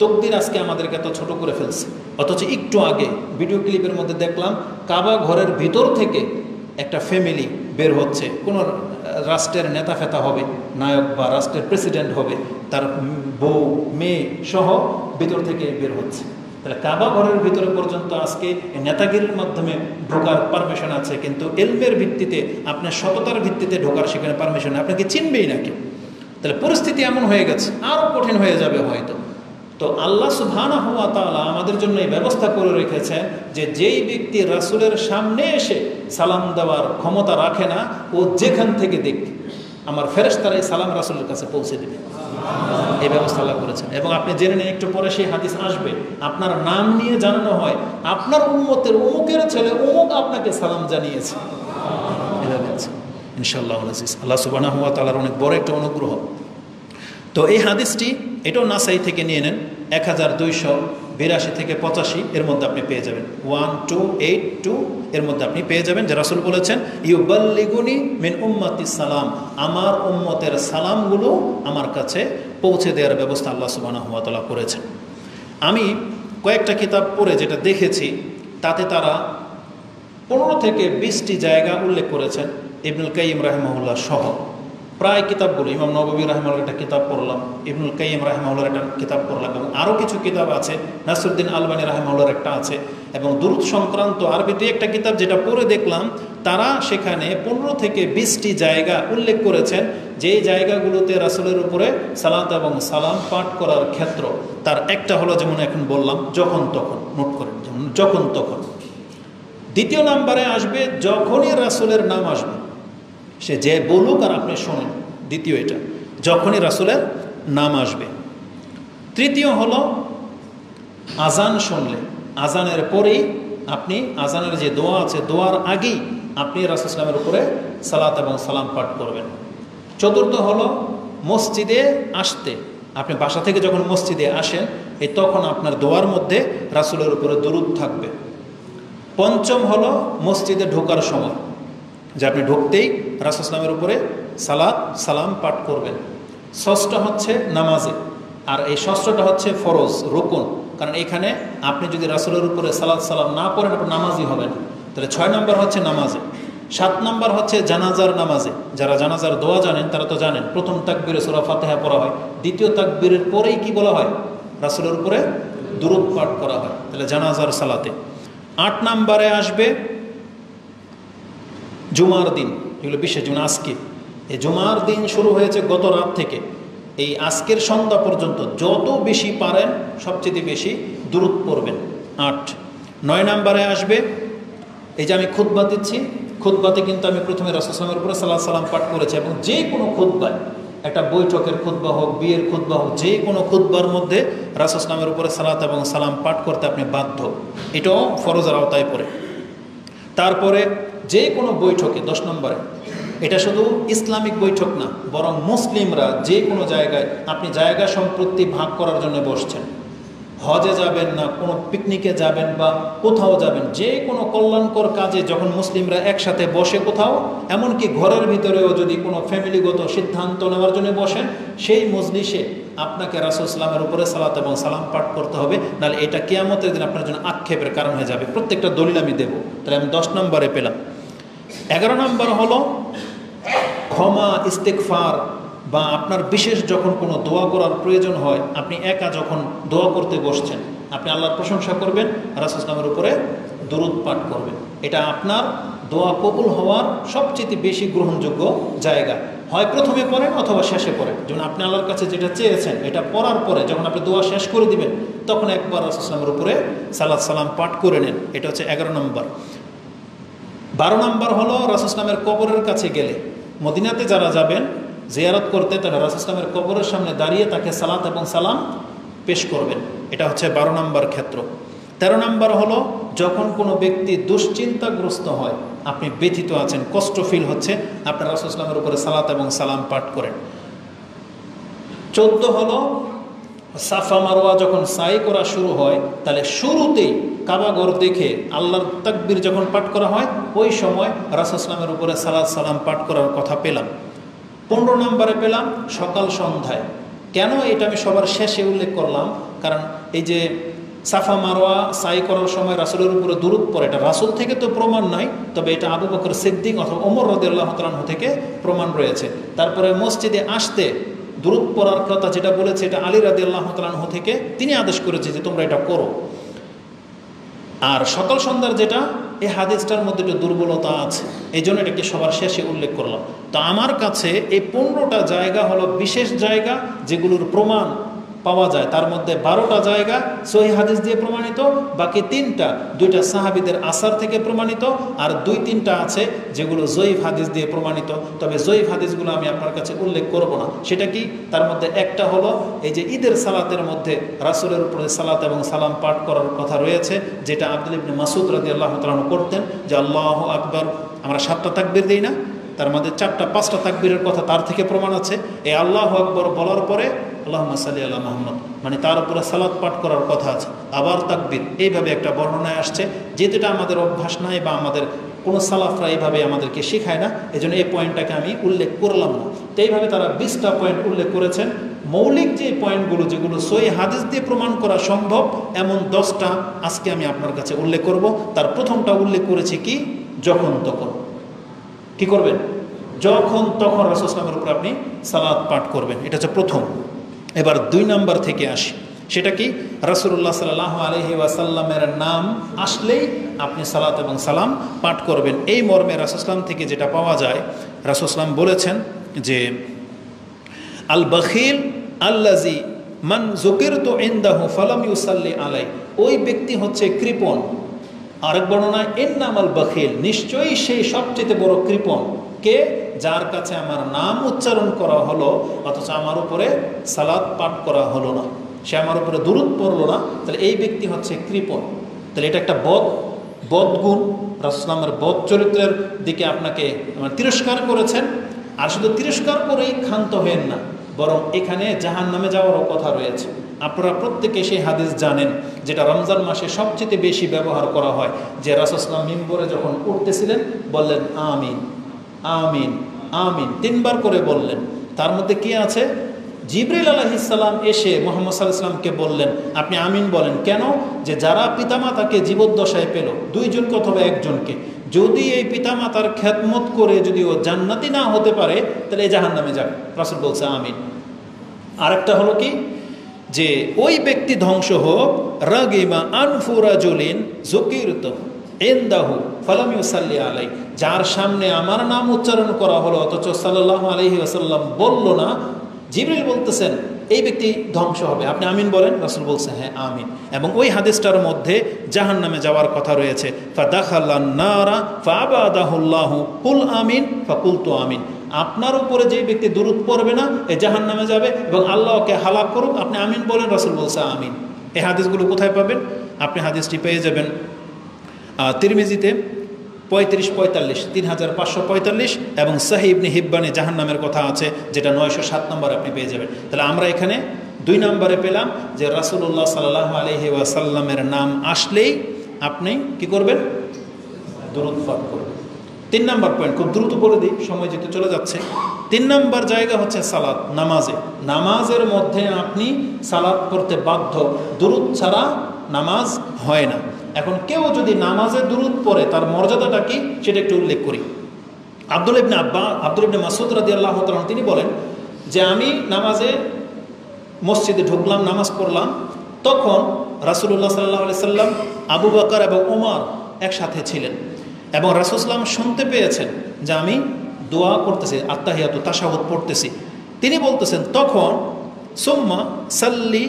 তকদির আজকে আমাদেরকে এত ছোট করে ফেলছে, অথচ একটু আগে ভিডিও ক্লিপের মধ্যে দেখলাম কাবা ঘরের ভিতর থেকে একটা ফ্যামিলি বের হচ্ছে, কোনো রাষ্ট্রের নেতা ফেতা হবে, নায়ক বা রাষ্ট্রের প্রেসিডেন্ট হবে, তার বউ মেয়ে সহ ভিতর থেকে বের হচ্ছে। তাহলে কাবা ঘরের ভিতরে পর্যন্ত আজকে নেতাগিরির মাধ্যমে ঢোকার পারমিশন আছে, কিন্তু এলমের ভিত্তিতে, আপনার সততার ভিত্তিতে ঢোকার সেখানে পারমিশন, আপনাকে চিনবেই না কেউ। তাহলে পরিস্থিতি এমন হয়ে গেছে, আরও কঠিন হয়ে যাবে হয়তো। তো আল্লাহ সুবহানাহু ওয়া তাআলা আমাদের জন্য এই ব্যবস্থা করে রেখেছেন যে যেই ব্যক্তি রাসূলের সামনে এসে সালাম দেওয়ার ক্ষমতা রাখে না, ও যেখান থেকে দেখ আমার ফেরেশতারা এই সালাম রাসূলের কাছে পৌঁছে দেবে। এই ব্যবস্থা আল্লাহ করেছেন। এবং আপনি জেনে নিন, একটু পরে সেই হাদিস আসবে, আপনার নাম নিয়ে জানানো হয়, আপনার উম্মতের অমুকের ছেলে অমুক আপনাকে সালাম জানিয়েছে। এভাবে আছে ইনশাআল্লাহ আজিজ। আল্লাহ সুবহানাহু ওয়া তাআলার অনেক বড় একটা অনুগ্রহ। তো এই হাদিসটি এটাও নাসাই থেকে নিয়ে নেন, 1282 থেকে 85 এর মধ্যে আপনি পেয়ে যাবেন, 1282 এর মধ্যে আপনি পেয়ে যাবেন যে রাসূল বলেছেন ইউবাল্লিগুনি মিন উম্মতি সালাম, আমার উম্মতের সালামগুলো আমার কাছে পৌঁছে দেওয়ার ব্যবস্থা আল্লাহ সুবহানাহু ওয়া তাআলা করেছেন। আমি কয়েকটা কিতাব পড়ে যেটা দেখেছি, তাতে তারা 15 থেকে 20টি জায়গা উল্লেখ করেছেন, ইবনুল কাইয়িম রাহিমাহুল্লাহ সহ। প্রায় কিতাবগুলো, ইমাম নববী রাহিমাহুল্লাহর একটা কিতাব পড়লাম, ইবনুল কাইয়িম রাহিমাহুল্লাহর একটা কিতাব পড়লাম, এবং আরও কিছু কিতাব আছে, নাসিরুদ্দিন আলবানী রাহিমাহুল্লাহর একটা আছে, এবং দুরূদ সংক্রান্ত আরবিতে একটা কিতাব যেটা পড়ে দেখলাম, তারা সেখানে 15 থেকে 20টি জায়গা উল্লেখ করেছেন, যেই জায়গাগুলোতে রাসূলের উপরে সালাত এবং সালাম পাঠ করার ক্ষেত্র। তার একটা হলো, যেমন এখন বললাম, যখন তখন, নোট করেন, যেমন যখন তখন। দ্বিতীয় নাম্বারে আসবে যখনই রাসূলের নাম আসবে, সে যে বলুক আর আপনি শোনেন, দ্বিতীয় এটা, যখনই রাসূলের নাম আসবে। তৃতীয় হলো আজান শুনলে, আজানের পরেই আপনি, আজানের যে দোয়া আছে, দোয়ার আগেই আপনি রাসূল সাল্লাল্লাহু আলাইহি ওয়াসাল্লামের উপরে সালাত এবং সালাম পাঠ করবেন। চতুর্থ হলো মসজিদে আসতে, আপনি বাসা থেকে যখন মসজিদে আসেন, এই তখন আপনার দোয়ার মধ্যে রাসূলের উপরে দরুদ থাকবে। পঞ্চম হলো মসজিদে ঢোকার সময়, যে আপনি ঢুকতেই রাসূল সাল্লাল্লাহু আলাইহি ওয়াসাল্লামের উপরে সালাত সালাম পাঠ করবেন। ষষ্ঠ হচ্ছে নামাজে, আর এই ষষ্ঠটা হচ্ছে ফরজ, রুকুন, কারণ এখানে আপনি যদি রাসূলের উপরে সালাত সালাম না পড়েন, আপনার নামাজই হবে না। তাহলে 6 নম্বর হচ্ছে নামাজে। 7 নম্বর হচ্ছে জানাজার নামাজে, যারা জানাজার দোয়া জানেন তারা তো জানেন, প্রথম তাকবীরে সূরা ফাতিহা পড়া হয়, দ্বিতীয় তাকবীরের পরেই কি বলা হয়, রাসূলের উপরে দুরূদ পাঠ করা হয়, তাহলে জানাজার সালাতে। 8 নম্বরে আসবে জুমার দিন, এগুলো বিশেষ, যেমন আজকে এই জুমার দিন শুরু হয়েছে গত রাত থেকে, এই আজকের সন্ধ্যা পর্যন্ত যত বেশি পারেন সবচেয়ে বেশি দুরূদ পড়বেন। 8। 9 নম্বরে আসবে, এই যে আমি খুতবা দিচ্ছি, খুতবাতে কিন্তু আমি প্রথমে রাসূল সাল্লাল্লাহু আলাইহি ওয়াসাল্লামের উপরে সালাত সালাম পাঠ করেছি, এবং যে কোনো খুতবায়, একটা বৈঠকের খুতবা হোক, বিয়ের খুতবা হোক, যে কোনো খুতবার মধ্যে রাসূল সাল্লাল্লাহু আলাইহি ওয়াসাল্লামের উপরে সালাত এবং সালাম পাঠ করতে আপনি বাধ্য, এটাও ফরজের আওতায় পড়ে। তারপরে যে কোনো বৈঠকে 10 নম্বরে, এটা শুধু ইসলামিক বৈঠক না, বরং মুসলিমরা যে কোনো জায়গায়, আপনি জায়গা সম্পত্তি ভাগ করার জন্য বসছেন, হজে যাবেন না কোনো পিকনিকে যাবেন বা কোথাও যাবেন, যে কোনো কল্যাণকর কাজে যখন মুসলিমরা একসাথে বসে কোথাও, এমনকি ঘরের ভিতরেও যদি কোনো ফ্যামিলিগত সিদ্ধান্ত নেওয়ার জন্য বসেন, সেই মজলিসে আপনাকে রাসূল সাল্লামের উপরে সালাত এবং সালাম পাঠ করতে হবে, নাহলে এটা কিয়ামতের দিন আপনার জন্য আক্ষেপের কারণ হয়ে যাবে। প্রত্যেকটা দলিল আমি দেব, তাহলে আমি 10 নম্বরে পেলাম। 11 নম্বর হলো ক্ষমা, ইস্তেগফার, বা আপনার বিশেষ যখন কোনো দোয়া করার প্রয়োজন হয়, আপনি একা যখন দোয়া করতে বসছেন, আপনি আল্লাহর প্রশংসা করবেন, রাসূল সাল্লাল্লাহু আলাইহি ওয়াসাল্লামের উপরে দরুদ পাঠ করবেন। এটা আপনার দোয়া কবুল হওয়ার সবচেয়ে বেশি গ্রহণযোগ্য জায়গা। হয় প্রথমে পড়েন অথবা শেষে পড়েন, যেমন আপনি আল্লাহর কাছে যেটা চেয়েছেন, এটা পড়ার পরে যখন আপনি দোয়া শেষ করে দিবেন, তখন একবার রাসূল সাল্লাল্লাহু আলাইহি ওয়াসাল্লামের উপরে সালাত সালাম পাঠ করে নেন। এটা হচ্ছে 11 নম্বর। 12 নম্বর হলো রাসূল সাল্লামের কবরের কাছে গেলে, মদিনাতে যারা যাবেন জিয়ারত করতে, তারা রাসূল সাল্লামের কবরের সামনে দাঁড়িয়ে তাকে সালাত এবং সালাম পেশ করবেন। এটা হচ্ছে 12 নম্বর ক্ষেত্র। 13 নম্বর হলো যখন কোনো ব্যক্তি দুশ্চিন্তাগ্রস্ত হয়, আপনি ব্যথিত আছেন, কষ্ট ফিল হচ্ছে, আপনার রাসূল সাল্লামের উপরে সালাত এবং সালাম পাঠ করেন। 14 হলো সাফা মারওয়া যখন সাই করা শুরু হয়, তাহলে শুরুতেই কাবাঘর দেখে আল্লাহর তাকবীর যখন পাঠ করা হয়, ওই সময় রাসূল সাল্লামের উপরে সালাত সালাম পাঠ করার কথা পেলাম। 15 নম্বরে পেলাম সকাল সন্ধ্যায়। কেন এটা আমি সবার শেষে উল্লেখ করলাম? কারণ এই যে সাফা মারওয়া সাই করার সময় রাসূলের উপরে দুরূদ পড়ে, এটা রাসূল থেকে তো প্রমাণ নয়, তবে এটা আবু বকর সিদ্দিক অথবা ওমর রাদিয়াল্লাহু তাআলা আনহু থেকে প্রমাণ রয়েছে। তারপরে মসজিদে আসতে দুরূদ পড়ার কথা যেটা বলেছে, এটা আলী রাদিয়াল্লাহু তাআলা আনহু থেকে, তিনি আদেশ করেছে যে তোমরা এটা করো। আর সকাল সন্ধ্যার যেটা, এই হাদিসটার মধ্যে একটু দুর্বলতা আছে, এই জন্য এটাকে সবার শেষে উল্লেখ করলাম। তো আমার কাছে এই 15টা জায়গা হলো বিশেষ জায়গা যেগুলোর প্রমাণ পাওয়া যায়। তার মধ্যে 12টা জায়গা সহিহ হাদিস দিয়ে প্রমাণিত, বাকি 2টা সাহাবীদের আসার থেকে প্রমাণিত, আর 2-3টা আছে যেগুলো জয়ীফ হাদিস দিয়ে প্রমাণিত। তবে জয়ীফ হাদিসগুলো আমি আপনার কাছে উল্লেখ করব না। সেটা কি? তার মধ্যে একটা হলো এই যে ঈদের সালাতের মধ্যে রাসূলের উপরে সালাত এবং সালাম পাঠ করার কথা রয়েছে, যেটা আব্দুল্লাহ ইবনে মাসউদ রাদিয়াল্লাহু তাআলা করতেন, যে আল্লাহু আকবার। আমরা 7টা তাকবীর দিই না, তার মধ্যে 4টা-5টা তাকবীরের কথা তার থেকে প্রমাণ আছে। এই আল্লাহু আকবার বলার পরে আল্লাহুম্মা সাল্লি আলা মুহাম্মদ, মানে তার উপরে সালাত পাঠ করার কথা আছে, আবার তাকবীর, এইভাবে একটা বর্ণনায় আসছে। যেটা আমাদের অভ্যাস নাই বা আমাদের কোনো সালাফরা এইভাবে আমাদেরকে শেখায় না, এই জন্য এই পয়েন্টটাকে আমি উল্লেখ করলাম না। তো এইভাবে তারা 20টা পয়েন্ট উল্লেখ করেছেন। মৌলিক যে পয়েন্টগুলো, যেগুলো সহিহ হাদিস দিয়ে প্রমাণ করা সম্ভব, এমন 10টা আজকে আমি আপনার কাছে উল্লেখ করব। তার প্রথমটা উল্লেখ করেছি কি? যখন তখন। কি করবেন? যখন তখন রাসূল সাল্লাল্লাহু আলাইহি ওয়াসাল্লামের উপর আপনি সালাত পাঠ করবেন, এটা হচ্ছে প্রথম। এবার 2 নাম্বার থেকে আসি, সেটা কি? রাসূলুল্লাহ সাল্লাল্লাহু আলাইহি ওয়াসাল্লামের নাম আসলেই আপনি সালাত এবং সালাম পাঠ করবেন। এই মর্মে রাসূল সাল্লাল্লাহু থেকে যেটা পাওয়া যায়, রাসূল সাল্লাল্লাহু বলেছেন যে আল বখিল আল্লাজি মান যুকিরতু ইনদাহু ফালাম ইউসাল্লি আলাই, ওই ব্যক্তি হচ্ছে কৃপণ। আরেক বর্ণনায় ইন্নামাল বখিল, নিশ্চয়ই সেই সবচেয়ে বড় কৃপণ কে? যার কাছে আমার নাম উচ্চারণ করা হলো অথচ আমার উপরে সালাত পাঠ করা হলো না, সে আমার উপরে দুরূদ পড়লো না, তাহলে এই ব্যক্তি হচ্ছে কৃপণ। তাহলে এটা একটা বদগুণ। রাসূল সাল্লাল্লাহু বদ চরিত্রের দিকে আপনাকে তিরস্কার করেছেন। আর শুধু তিরস্কার করেই ক্ষান্ত হয়েন না, বরং এখানে জাহান্নামে যাওয়ারও কথা রয়েছে। আপনারা প্রত্যেকে সেই হাদিস জানেন, যেটা রমজান মাসে সবচেয়ে বেশি ব্যবহার করা হয়, যে রাসূল সাল্লাল্লাহু আলাইহি ওয়াসাল্লাম মিম্বরে যখন উঠতেছিলেন বললেন আমিন আমিন আমিন, 3 বার করে বললেন। তার মধ্যে কি আছে? জিবরিল আলাইহিস সালাম এসে মুহাম্মদ সাল্লাল্লাহু আলাইহি ওয়াসাল্লামকে বললেন আপনি আমিন বলেন। কেন? যে যারা পিতামাতাকে জীবদ্দশায় পেল, 2 জনকে অথবা 1 জনকে, যদি এই পিতামাতার খেদমত করে যদি ও জান্নাতি না হতে পারে, তাহলে এই জাহান্নামে যাবে। রাসূল বলছে আমিন। আরেকটা হলো কি? যে ওই ব্যক্তি ধ্বংস হোক রাগিমা আনফু রাজুলিন যুকিরতু ইনদাহু ফালাম ইউসাল্লি আলাই, যার সামনে আমার নাম উচ্চারণ করা হলো অথচ সাল্লাল্লাহু আলাইহি ওয়াসাল্লাম বলল না। জিবরিল বলতেছেন এই ব্যক্তি ধ্বংস হবে, আপনি আমিন বলেন। রাসূল বলছে হ্যাঁ আমিন। এবং ওই হাদিসটার মধ্যে জাহান্নামে যাওয়ার কথা রয়েছে, ফাদাখালান নারা ফাআবাদাহুল্লাহু কুল আমিন ফাকুলতু আমিন, আপনার উপরে যে ব্যক্তি দুরূদ পড়বে না এ জাহান্নামে যাবে এবং আল্লাহকে হালাক করুক, আপনি আমিন বলেন। রাসূল বলছে আমিন। এই হাদিসগুলো কোথায় পাবেন? আপনি হাদিসটি পেয়ে যাবেন তিরমিজিতে 3545 3545 এবং সহিহ ইবনে হিব্বানে জাহান্নামের কথা আছে, যেটা 907 নম্বর আপনি পেয়ে যাবেন। তাহলে আমরা এখানে 2 নম্বরে পেলাম যে রাসূলুল্লাহ সাল্লাল্লাহু আলাইহি ওয়াসাল্লামের নাম আসলেই আপনি কি করবেন? দুরূদ পাঠ করবেন। 3 নম্বর পয়েন্ট, খুব দ্রুত বলে দিই, সময় যেতে চলে যাচ্ছে। 3 নম্বর জায়গা হচ্ছে সালাত, নামাজে। নামাজের মধ্যে আপনি সালাত পড়তে বাধ্য, দুরূদ ছাড়া নামাজ হয় না। এখন কেউ যদি নামাজে দুরূদ পড়ে, তার মর্যাদাটা কি সেটা একটু উল্লেখ করি। আব্দুল্লাহ ইবনে মাসউদ রাদিয়াল্লাহু তাআলা তিনি বলেন যে আমি নামাজে মসজিদে ঢুকলাম, নামাজ পড়লাম, তখন রাসূলুল্লাহ সাল্লাল্লাহু আলাইহি সাল্লাম, আবু বকর এবং ওমর একসাথে ছিলেন এবং রাসূল সাল্লাল্লাহু আলাইহি শুনতে পেয়েছেন যে আমি দোয়া করতেছি, আত্তাহিয়াতু তাশাহুদ পড়তেছি। তিনি বলতেছেন তখন সুম্মা সাল্লি,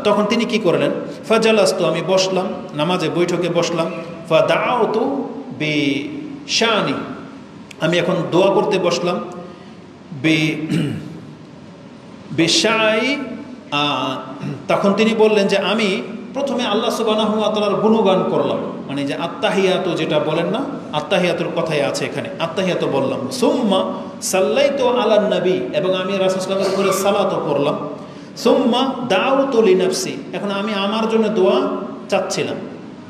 তখন তিনি কি করলেন? ফাজালাস্তু, আমি বসলাম, নামাজে বৈঠকে বসলাম। ফাদাউতু বিশানি, আমি এখন দোয়া করতে বসলাম। বিশাই, তখন তিনি বললেন যে আমি প্রথমে আল্লাহ সুবহানাহু ওয়া তাআলার গুণগান করলাম, মানে যে আত্তাহিয়াতু যেটা বলেন না, আত্তাহিয়াতুর কথাই আছে এখানে, আত্তাহিয়াতু বললাম। সুম্মা সাল্লাইতু আলান নবী, এবং আমি রাসূল সাল্লাল্লাহু আলাইহি ওয়াসাল্লামের উপরে সালাতও করলাম। সুম্মা দাউতু লিনাফসি, এখন আমি আমার জন্য দোয়া চাচ্ছিলাম।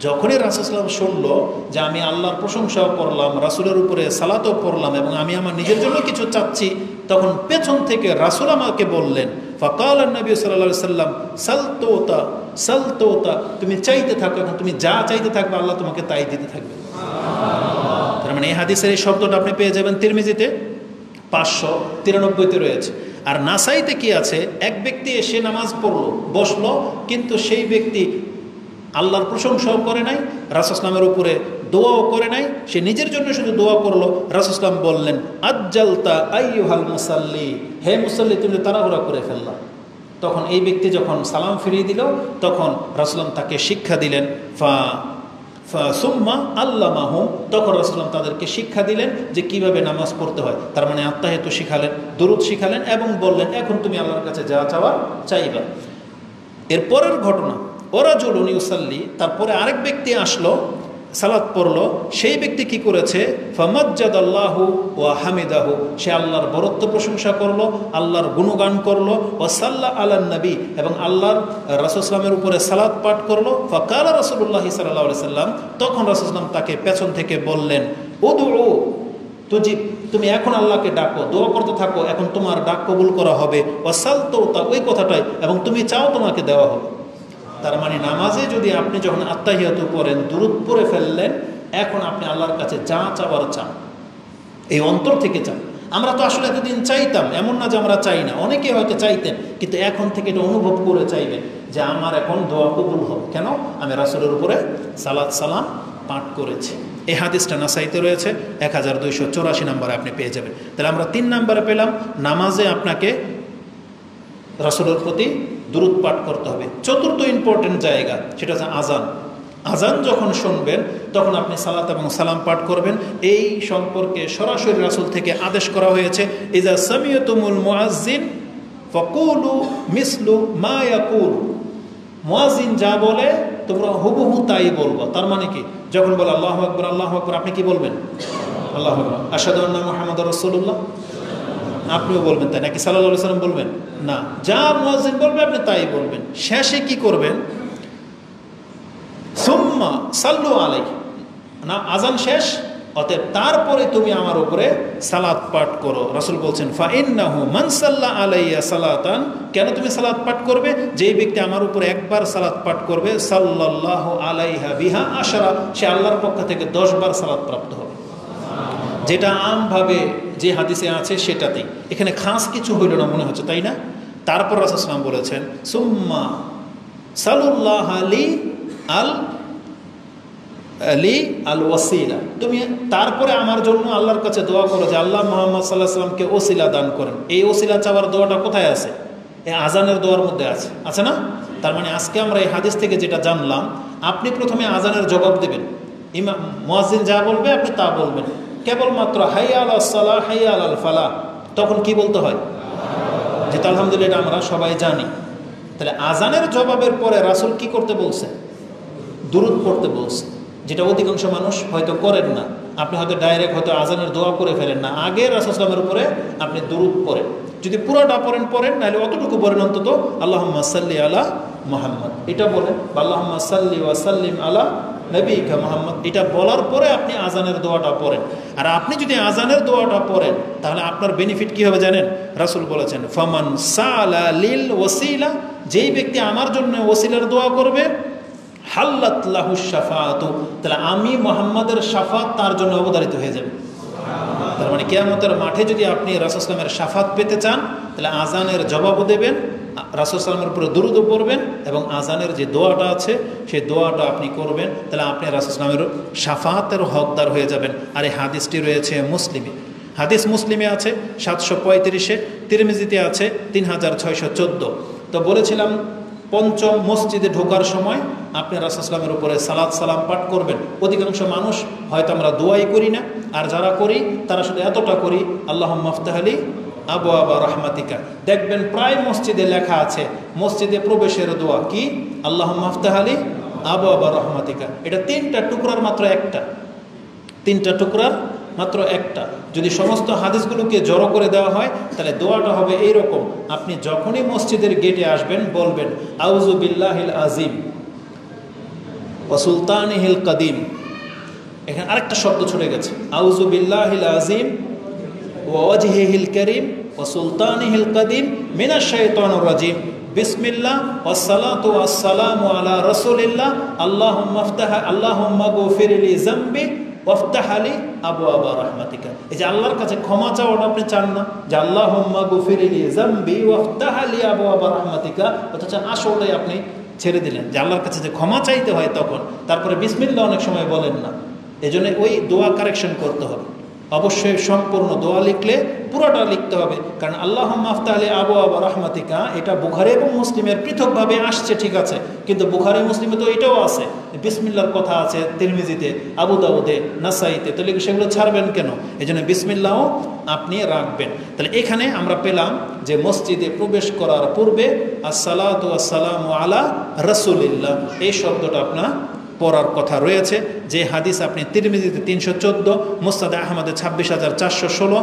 যখনই রাসূল সাল্লাল্লাহু আলাইহি ওয়াসাল্লাম শুনলো যে আমি আল্লাহর প্রশংসাও করলাম, রাসূলের উপরে সালাতও পড়লাম এবং আমি আমার নিজের জন্য কিছু চাচ্ছি, তখন পেছন থেকে রাসূল আমাকে বললেন, ফাকাল নবী সাল্লাল্লাহু আলাইহি ওয়াসাল্লাম সালতুতা সালতুতা, তুমি চাইতে থাকো, এখন তুমি যা চাইতে থাকবে আল্লাহ তোমাকে তাই দিতে থাকবে। তার মানে এই হাদিসের এই শব্দটা আপনি পেয়ে যাবেন তিরমিজিতে 593-তে রয়েছে। আর নাসাইতে কি আছে, এক ব্যক্তি এসে নামাজ পড়লো, বসলো, কিন্তু সেই ব্যক্তি আল্লাহর প্রশংসাও করে নাই, রাসূল সাল্লামের উপরে দোয়াও করে নাই, সে নিজের জন্য শুধু দোয়া করলো। রাসূল সাল্লাম বললেন, আজ্জালতা আইয়ুহাল মুসাল্লি, হে মুসাল্লি তুমি তাড়াহুড়া করে ফেললা। তখন এই ব্যক্তি যখন সালাম ফিরিয়ে দিল, তখন রাসূল তাকে শিক্ষা দিলেন, সুম্মা আল্লামাহু, তখন রাসূল তাদেরকে শিক্ষা দিলেন যে কিভাবে নামাজ পড়তে হয়। তার মানে আত্তাহিয়াতু শিখালেন, দুরূদ শিখালেন এবং বললেন এখন তুমি আল্লাহর কাছে যা চাওয়া চাইবা। এরপরের ঘটনা, ওরাজুলুন ইউসাল্লি, তারপরে আরেক ব্যক্তি আসলো, সালাত পড়লো। সেই ব্যক্তি কি করেছে, ফামাজ্জাদাল্লাহু ওয়া হামিদাহু, সে আল্লাহর বরত্ব প্রশংসা করলো, আল্লাহর গুণগান করলো, ওয়া সাল্লা আলান নবী, এবং আল্লাহর রাসূল সাল্লামের উপরে সালাত পাঠ করলো। ফাকালা রাসূলুল্লাহি সাল্লাল্লাহু আলাইহি সাল্লাম, তখন রাসূল সাল্লাম তাকে পেছন থেকে বললেন, উদউ তুজিব, তুমি এখন আল্লাহকে ডাকো, দোয়া করতে থাকো, এখন তোমার ডাক কবুল করা হবে। ওয়া সালতুতা, ওই কথাটাই, এবং তুমি চাও তোমাকে দেওয়া হবে। তার মানে নামাজে যদি আপনি যখন আত্তাহিয়াতু পড়েন, দুরূদ পড়ে ফেললেন, এখন আপনি আল্লাহর কাছে যা চাওয়ার চান, এই অন্তর থেকে চান। আমরা তো আসলে এতদিন চাইতাম, এমন না যে আমরা চাই না, অনেকে হয়তো চাইতেন, কিন্তু এখন থেকে এটা অনুভব করে চাইবেন যে আমার এখন দোয়া কবুল হবে। কেন? আমি রাসূলের উপরে সালাত সালাম পাঠ করেছি। এই হাদিসটা নাসাইতে রয়েছে, 1284 নম্বরে আপনি পেয়ে যাবেন। তাহলে আমরা 3 নম্বরে পেলাম, নামাজে আপনাকে রাসূলের প্রতি দুরূদ পাঠ করতে হবে। চতুর্থ ইম্পর্টেন্ট জায়গা, সেটা হচ্ছে আজান। আজান যখন শুনবেন তখন আপনি সালাত এবং সালাম পাঠ করবেন। এই সম্পর্কে সরাসরি রাসূল থেকে আদেশ করা হয়েছে, ইজা সামিয়তুমুল মুয়াজ্জিন ফাকুলু মিসলু মা ইয়াকুল, মুয়াজ্জিন যা বলে তোমরা হুবহু তাই বলবো। তার মানে কি, যখন বলে আল্লাহু আকবার আল্লাহু আকবার, আপনি কি বলবেন? আল্লাহু আকবার। আশহাদু আন্না মুহাম্মাদুর রাসূলুল্লাহ, আপনিও বলবেন তাই নাকি সাল্লাল্লাহু আলাইহি ওয়াসাল্লাম বলবেন? না, যা মুয়াজ্জিন বলবে আপনি তাই বলবেন। শেষে কি করবেন? সুম্মা সাল্লু আলাইহি, না আজান শেষ, অতএব তারপরে তুমি আমার উপরে সালাত পাঠ করো। রাসূল বলছেন, ফা ইন্নাহু মান সাল্লা আলাইয়া সালাতান, কেন তুমি সালাত পাঠ করবে? যেই ব্যক্তি আমার উপরে একবার সালাত পাঠ করবে, সাল্লাল্লাহু আলাইহা বিহা আশারা, সে আল্লাহর পক্ষ থেকে 10 বার সালাত প্রাপ্ত হবে। যেটা আমভাবে যে হাদিসে আছে সেটাতেই, এখানে খাস কিছু হইল না মনে হচ্ছে, তাই না? তারপর রাসূল সাল্লাল্লাহু আলাইহি ওয়াসাল্লাম বলেছেন, সুম্মা সাল্লাল্লাহু আলি আল ওয়াসিলা, তুমি তারপরে আমার জন্য আল্লাহর কাছে দোয়া করো যে আল্লাহ মুহাম্মদ সাল্লাল্লাহু আলাইহি ওয়াসাল্লামকে ওসিলা দান করেন। এই ওসিলা চাওয়ার দোয়াটা কোথায় আছে? এই আজানের দোয়ার মধ্যে আছে, আছে না? তার মানে আজকে আমরা এই হাদিস থেকে যেটা জানলাম, আপনি প্রথমে আজানের জবাব দেবেন, ইমাম মুয়াজ্জিন যা বলবে আপনি তা বলবেন। কেবলমাত্র হাইয়া আলাস সালাহ হাইয়া আলাল ফালাহ, তখন কি বলতে হয়? যেটা আলহামদুলিল্লাহ এটা আমরা সবাই জানি। তাহলে আজানের জবাবের পরে রাসূল কি করতে বলছে? দুরূদ পড়তে বলছে, যেটা অধিকাংশ মানুষ হয়তো করেন না। আপনি হয়তো ডাইরেক্ট হয়তো আজানের দোয়া করে ফেলেন না, আগে রাসূল সাল্লাল্লাহু আলাইহি ওয়াসাল্লামের উপরে আপনি দুরূদ পড়েন। যদি পুরোটা পড়েন নাহলে অতটুকু পড়েন, অন্তত আল্লাহুম্মা সাল্লি আলা মুহাম্মদ এটা বলেন, বা আল্লাহুম্মা সাল্লি ওয়া সাল্লিম আলা নবিকা মুহাম্মদ, এটা বলার পরে আপনি আজানের দোয়াটা পড়েন। আর আপনি যদি আজানের দোয়াটা পড়েন তাহলে আপনার বেনিফিট কি হবে জানেন? রাসূল বলেছেন, ফামান সালা লিল ওয়াসিলা, যেই ব্যক্তি আমার জন্য ওসিলার দোয়া করবে, হাল্লাত লাহু শাফাআতু, তাহলে আমি মুহাম্মাদের শাফাত তার জন্য অবধারিত হয়ে যাবে। তার মানে কিয়ামতের মাঠে যদি আপনি রাসূল সাল্লাল্লাহু আলাইহি ওয়াসাল্লামের শাফাত পেতে চান, তাহলে আজানের জবাবও দেবেন, রাসূল সাল্লাল্লাহু আলাইহি ওয়াসাল্লামের উপরে দুরূদও পড়বেন, এবং আজানের যে দোয়াটা আছে সেই দোয়াটা আপনি করবেন। তাহলে আপনি রাসূল সাল্লাল্লাহু আলাইহি ওয়াসাল্লামের শাফাতের হকদার হয়ে যাবেন। আর এই হাদিসটি রয়েছে মুসলিমে, হাদিস মুসলিমে আছে 735-এ, তিরমিজিতে আছে 3614। তো বলেছিলাম পঞ্চম মসজিদে ঢোকার সময় আপনি রাসূল সাল্লাল্লাহু আলাইহি ওয়াসাল্লামের উপরে সালাত সালাম পাঠ করবেন। অধিকাংশ মানুষ হয়তো আমরা দোয়াই করি না, আর যারা করি তারা শুধু এতটা করি, আল্লাহুম্মা আফতাহ লি আবওয়াবা রাহমাতিকা। দেখবেন প্রায় মসজিদে লেখা আছে মসজিদে প্রবেশের দোয়া কি? আল্লাহুম্মা আফতাহ লি আবওয়াবা রাহমাতিকা। এটা 3টা টুকরার মাত্র একটা, 3টা টুকরার মাত্র একটা। যদি সমস্ত হাদিসগুলোকে জড়ো করে দেওয়া হয় তাহলে দোয়াটা হবে এইরকম। আপনি যখনই মসজিদের গেটে আসবেন বলবেন আউযু বিল্লাহিল আজিম ওয়া সুলতানিহিল কাদিম। এখানে আরেকটা শব্দ ছুটে গেছে, আউযু বিল্লাহিল আজিম ওয়া ওয়াজহিহিল কারীম ওয়া সুলতানিহিল কাদিম মিনাশ শাইতানির রাজিম বিসমিল্লাহ ওয়াসসালাতু ওয়াসসালামু আলা রাসূলিল্লাহ আল্লাহুম্মা গফিরলি যামবি ওয়াফতাহ আলি আবওয়াবা রাহমাতিকা। এই যে আল্লাহর কাছে ক্ষমা চাওয়াটা আপনি চান না, যে আল্লাহুম্মা গফিরলি যামবি ওয়াফতাহ আলি আবওয়াবা রাহমাতিকা, অথচ আসলটাই আপনি ছেড়ে দিলেন যে আল্লাহর কাছে যে ক্ষমা চাইতে হয় তখন, তারপরে বিসমিল্লাহ অনেক সময় বলেন না। এজন্য ওই দোয়া কারেকশন করতে হবে। অবশ্যই সম্পূর্ণ দোয়া লিখলে পুরোটা লিখতে হবে, কারণ আল্লাহুম্মা আফতাহ আলি আবওয়াবা রাহমাতিকা এটা বুখারী এবং মুসলিমের পৃথকভাবে আসছে, ঠিক আছে, কিন্তু বুখারী মুসলিমে তো এটাও আছে, বিসমিল্লাহর কথা আছে তিরমিজিতে, আবু দাউদে, নাসাইতে, তাহলে সেগুলো ছাড়বেন কেন? এই জন্য বিসমিল্লাহও আপনি রাখবেন। তাহলে এখানে আমরা পেলাম যে মসজিদে প্রবেশ করার পূর্বে আসসালাতু ওয়াসসালামু আলা রাসূলিল্লাহ এই শব্দটা আপনার পড়ার কথা রয়েছে। যে হাদিস আপনি তিরমিজিতে 314, মুসনাদে আহমদে 26,416,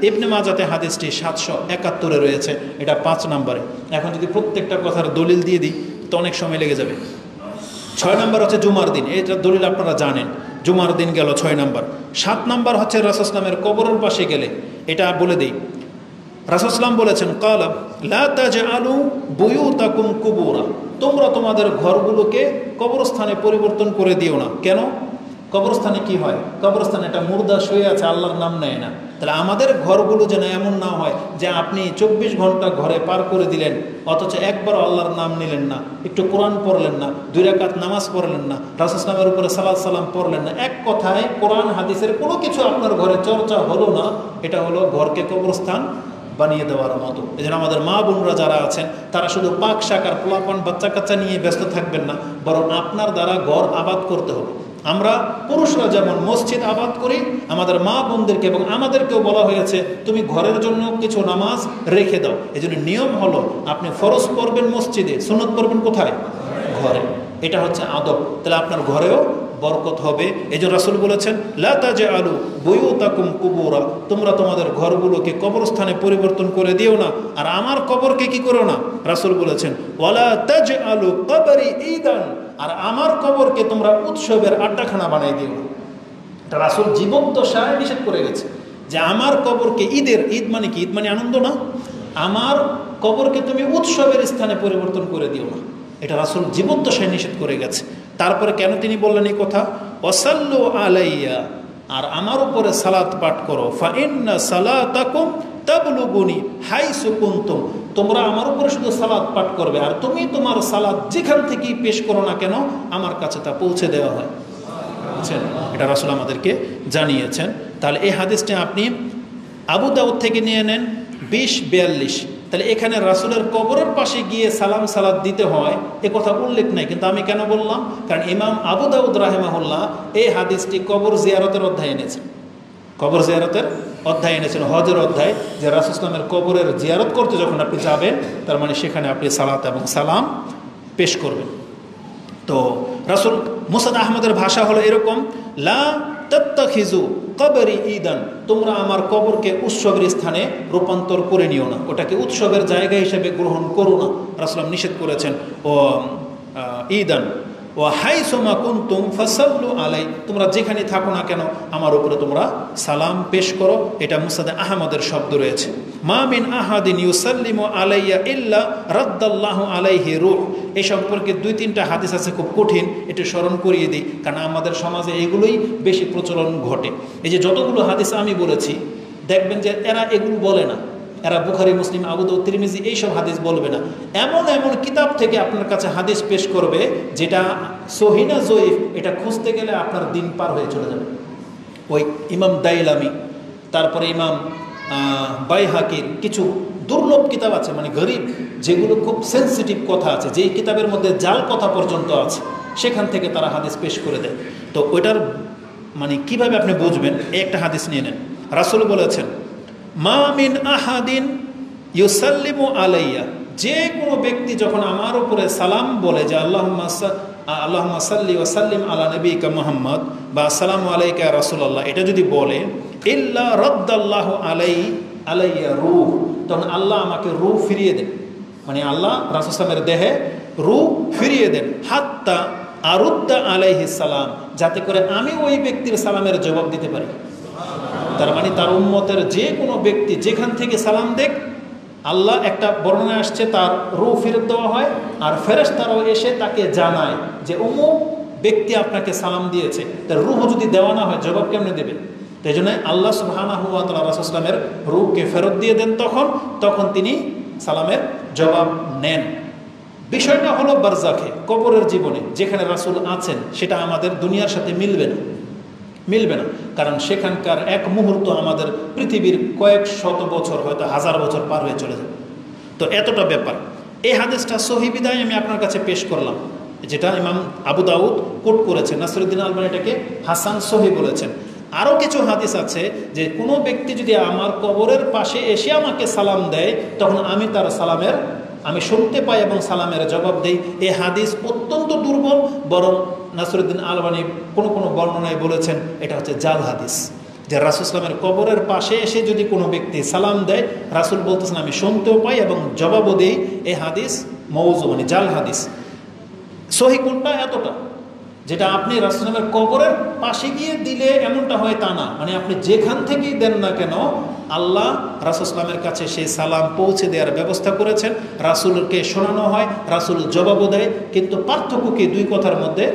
ইবনে মাজাতে হাদিসটি 771 রয়েছে, এটা 5 নম্বরে। এখন যদি প্রত্যেকটা কথার দলিল দিয়ে দিই তো অনেক সময় লেগে যাবে। 6 নম্বর হচ্ছে জুমার দিন, এটা দলিল আপনারা জানেন, জুমার দিন গেল 6 নম্বর। 7 নম্বর হচ্ছে রাসূল সাল্লামের কবরের পাশে গেলে, এটা বলে দিই। রাসূল সাল্লাম বলেছেন ক্বালা লা তাজআলু বুয়ুতাকুম কুবুরা, তোমরা তোমাদের ঘরগুলোকে কবরস্থানে পরিবর্তন করে দিও না। কেন? কবরস্থানে কি হয়? কবরস্থানে একটা মুর্দা শুয়ে আছে, আল্লাহর নাম নেয় না। তাহলে আমাদের ঘরগুলো যেন এমন না হয় যে আপনি 24 ঘন্টা ঘরে পার করে দিলেন অথচ একবার আল্লাহর নাম নিলেন না, একটু কোরআন পড়লেন না, 2 রাকাত নামাজ পড়লেন না, রাসূল সাল্লামের উপরে সালাত সালাম পড়লেন না, এক কথায় কোরআন হাদিসের কোনো কিছু আপনার ঘরে চর্চা হলো না। এটা হলো ঘরকে কবরস্থান বানিয়ে দেওয়ার মতো। এই জন্য আমাদের মা বোনরা যারা আছেন তারা শুধু পাক শাক আর পোলাপান বাচ্চা কাচ্চা নিয়ে ব্যস্ত থাকবেন না, বরং আপনার দ্বারা ঘর আবাদ করতে হবে। আমরা পুরুষরা যেমন মসজিদ আবাদ করি, আমাদের মা বোনদেরকে এবং আমাদেরকেও বলা হয়েছে তুমি ঘরের জন্য কিছু নামাজ রেখে দাও। এই জন্য নিয়ম হলো আপনি ফরজ পড়বেন মসজিদে, সুন্নত পড়বেন কোথায়? ঘরে। এটা হচ্ছে আদব। তাহলে আপনার ঘরেও বরকত হবে। এই জন্য রাসূল বলেছেন লা তাজআলু বুয়ুতাকুম কুবুরা, তোমরা তোমাদের ঘরগুলোকে কবরস্থানে পরিবর্তন করে দিও না। আর আমার কবরকে কি করো না? রাসূল বলেছেন ওয়ালা তাজআলু কবরি ঈদান, আর আমার কবরকে তোমরা উৎসবের আড্ডাখানা বানিয়ে দিও না। এটা রাসূল জীবদ্দশায় নিষেধ করে গেছে যে আমার কবরকে ঈদের, ঈদ মানে কি? ঈদ মানে আনন্দ না? আমার কবরকে তুমি উৎসবের স্থানে পরিবর্তন করে দিও না। এটা রাসূল জীবদ্দশায় নিষেধ করে গেছে। তারপরে কেন তিনি বললেন এই কথা? ওয়াসাল্লু আলাইয়া, আর আমার উপরে সালাত পাঠ করো, ফা ইন্না সালাতাকুম তাবলুগুনি হাইসু কুনতুম, তোমরা আমার উপরে শুধু সালাত পাঠ করবে, আর তুমি তোমার সালাত যেখান থেকেই পেশ করো না কেন আমার কাছে তা পৌঁছে দেওয়া হয়। বুঝছেন? এটা রাসূল আমাদেরকে জানিয়েছেন। তাহলে এই হাদিসটা আপনি আবু দাউদ থেকে নিয়ে নেন 20-42। তাহলে এখানে রাসূলের কবরের পাশে গিয়ে সালাম সালাত দিতে হয় এ কথা উল্লেখ নাই, কিন্তু আমি কেন বললাম? কারণ ইমাম আবু দাউদ রাহিমাহুল্লাহ এই হাদিসটি কবর জিয়ারতের অধ্যায় এনেছেন। কবর জিয়ারতের অধ্যায় এনেছেন, হজের অধ্যায়, যে রাসূল ইসলামের কবরের জিয়ারত করতে যখন আপনি যাবেন তার মানে সেখানে আপনি সালাত এবং সালাম পেশ করবেন। তো রাসূল মুসনাদ আহমদের ভাষা হলো এরকম, লা তাত্তাখিজু কবরি ঈদান, তোমরা আমার কবরকে উৎসবের স্থানে রূপান্তর করে নিও না, ওটাকে উৎসবের জায়গা হিসেবে গ্রহণ করো না। রাসূল নিষেধ করেছেন ও ঈদান ও হাইসুমা কুনতুম ফাসাল্লু আলাই, তোমরা যেখানে থাকো না কেন আমার উপরে তোমরা সালাম পেশ করো। এটা মুসনাদ আহমদের শব্দ রয়েছে। মা মিন আহাদিন ইউসাল্লিমু আলাইয়া ইল্লা রাদ্দাল্লাহু আলাইহি রূহ, এই সম্পর্কে 2-3টা হাদিস আছে, খুব কঠিন, একটু স্মরণ করিয়ে দিই, কারণ আমাদের সমাজে এগুলোই বেশি প্রচলন ঘটে। এই যে যতগুলো হাদিস আমি বলেছি দেখবেন যে এরা এগুলো বলে না, এরা বুখারী, মুসলিম, আবু দাউদ, তিরমিজি এইসব হাদিস বলবে না। এমন এমন কিতাব থেকে আপনার কাছে হাদিস পেশ করবে যেটা সহিহ না জয়ীফ এটা খুঁজতে গেলে আপনার দিন পার হয়ে চলে যাবে। ওই ইমাম দাইলামি, তারপরে ইমাম বাইহাকির কিছু দুর্লভ কিতাব আছে, মানে গরিব, যেগুলো খুব সেন্সিটিভ কথা আছে, যেই কিতাবের মধ্যে জাল কথা পর্যন্ত আছে, সেখান থেকে তারা হাদিস পেশ করে দেয়। তো ওইটার মানে কিভাবে আপনি বুঝবেন? একটা হাদিস নিয়ে নেন। রাসূল বলেছেন মা মিন আহাদিন ইউসাল্লিমু আলাইয়া, যে কোনো ব্যক্তি যখন আমার উপরে সালাম বলে যে আল্লাহুম্মা সাল্লি ওয়া সাল্লিম আলা নবিকা মুহাম্মদ বা আসসালামু আলাইকা ইয়া রাসূলুল্লাহ, এটা যদি বলে ইল্লা রাদ্দাল্লাহু আলাইয়া রূহ, তখন আল্লাহ আমাকে রূহ ফিরিয়ে দেন, মানে আল্লাহ রাসূল সাল্লামের দেহে রূহ ফিরিয়ে দেন, হাত্তা আরুদ্দা আলাইহিস সালাম, যাতে করে আমি ওই ব্যক্তির সালামের জবাব দিতে পারি। তার মানে তার উম্মতের যে কোনো ব্যক্তি যেখান থেকে সালাম দেখ, আল্লাহ একটা বর্ণনা আসছে তার রূহ ফেরত দেওয়া হয়, আর ফেরেশতারাও এসে তাকে জানায় যে অমুক ব্যক্তি আপনাকে সালাম দিয়েছে। তার রূহ যদি দেওয়া না হয় জবাব কেমনে দেবে? তাই জন্য আল্লাহ সুবহানাহু ওয়া তাআলা রাসূল সাল্লামের রূহকে ফেরত দিয়ে দেন, তখন তিনি সালামের জবাব নেন। বিষয়টা হলো বারজাখে, কবরের জীবনে যেখানে রাসূল আছেন, সেটা আমাদের দুনিয়ার সাথে মিলবে না, কারণ সেখানকার এক মুহূর্ত আমাদের পৃথিবীর কয়েক শত বছর, হয়তো হাজার বছর পার হয়ে চলে যাবে। তো এতটা ব্যাপার। এই হাদিসটা সহিহ বিদায় আমি আপনার কাছে পেশ করলাম, যেটা ইমাম আবু দাউদ কোট করেছেন, নাসিরুদ্দিন আলবানী এটাকে হাসান সহিহ বলেছেন। আরও কিছু হাদিস আছে যে কোনো ব্যক্তি যদি আমার কবরের পাশে এসে আমাকে সালাম দেয়, তখন আমি তার সালামের আমি শুনতে পাই এবং সালামের জবাব দেই। এই হাদিস অত্যন্ত দুর্বল, বরং নাসিরুদ্দিন আলবানী কোনো বর্ণনায় বলেছেন এটা হচ্ছে জাল হাদিস, যে রাসূল সাল্লামের কবরের পাশে এসে যদি কোনো ব্যক্তি সালাম দেয়, রাসূল বলতেছেন আমি শুনতেও পাই এবং জবাবও দেই। এই হাদিস মওযু, মানে জাল হাদিস। সহিহ কোনটা? এতটা, যেটা আপনি রাসূল সাল্লামের কবরের পাশে গিয়ে দিলে এমনটা হয় তা না, মানে আপনি যেখান থেকেই দেন না কেন আল্লাহ রাসূল সাল্লামের কাছে সেই সালাম পৌঁছে দেওয়ার ব্যবস্থা করেছেন। রাসূলকে শোনানো হয়, রাসূল জবাবও দেয়। কিন্তু পার্থক্য কি? দুই কথার মধ্যে,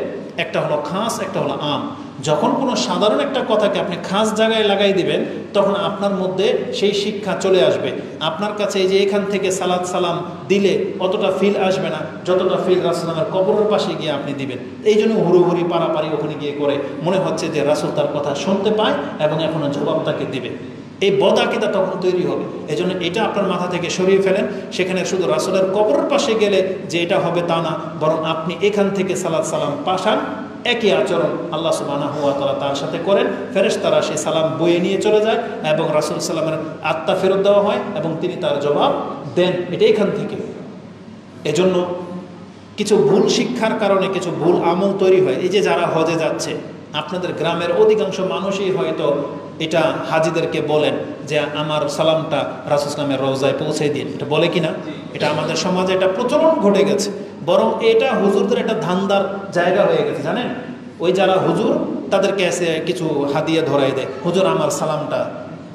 একটা হলো খাস, একটা হলো আম। যখন কোনো সাধারণ একটা কথাকে আপনি খাস জায়গায় লাগাই দিবেন, তখন আপনার মধ্যে সেই শিক্ষা চলে আসবে। আপনার কাছে এই যে এখান থেকে সালাম দিলে অতটা ফিল আসবে না, যতটা ফিল রাসূল সাল্লামের কবরের পাশে গিয়ে আপনি দিবেন। এই জন্য হুড়োহুড়ি পারাপারি ওখানে গিয়ে করে মনে হচ্ছে যে রাসূল তার কথা শুনতে পায় এবং এখনও জবাব তাকে দিবে। এই বদাকিদা তখন তৈরি হবে। এই জন্য এটা আপনার মাথা থেকে সরিয়ে ফেলেন। সেখানে শুধু রাসূলের কবরের পাশে গেলে যে এটা হবে তা না, বরং আপনি এখান থেকে সালাম পাঠান। একই আচরণ আল্লাহ সুবহানাহু ওয়া তাআলা তার সাথে করেন। ফেরেশতারা সেই সালাম বয়ে নিয়ে চলে যায় এবং রাসূল সাল্লামের আত্মা ফেরত দেওয়া হয় এবং তিনি তার জবাব দেন। এটা এখান থেকে। এজন্য কিছু ভুল শিক্ষার কারণে কিছু ভুল আমল তৈরি হয়। এই যে যারা হজে যাচ্ছে, আপনাদের গ্রামের অধিকাংশ মানুষই হয়তো এটা হাজিদেরকে বলেন যে আমার সালামটা রাসূল সাল্লামের রওজায় পৌঁছে দিন। এটা বলে কি না? এটা আমাদের সমাজে এটা প্রচলন ঘটে গেছে। বরং এটা হুজুরদের একটা ধান্দার জায়গা হয়ে গেছে, জানেন? ওই যারা হুজুর তাদেরকে এসে কিছু হাদিয়া ধরাই দেয়, হুজুর আমার সালামটা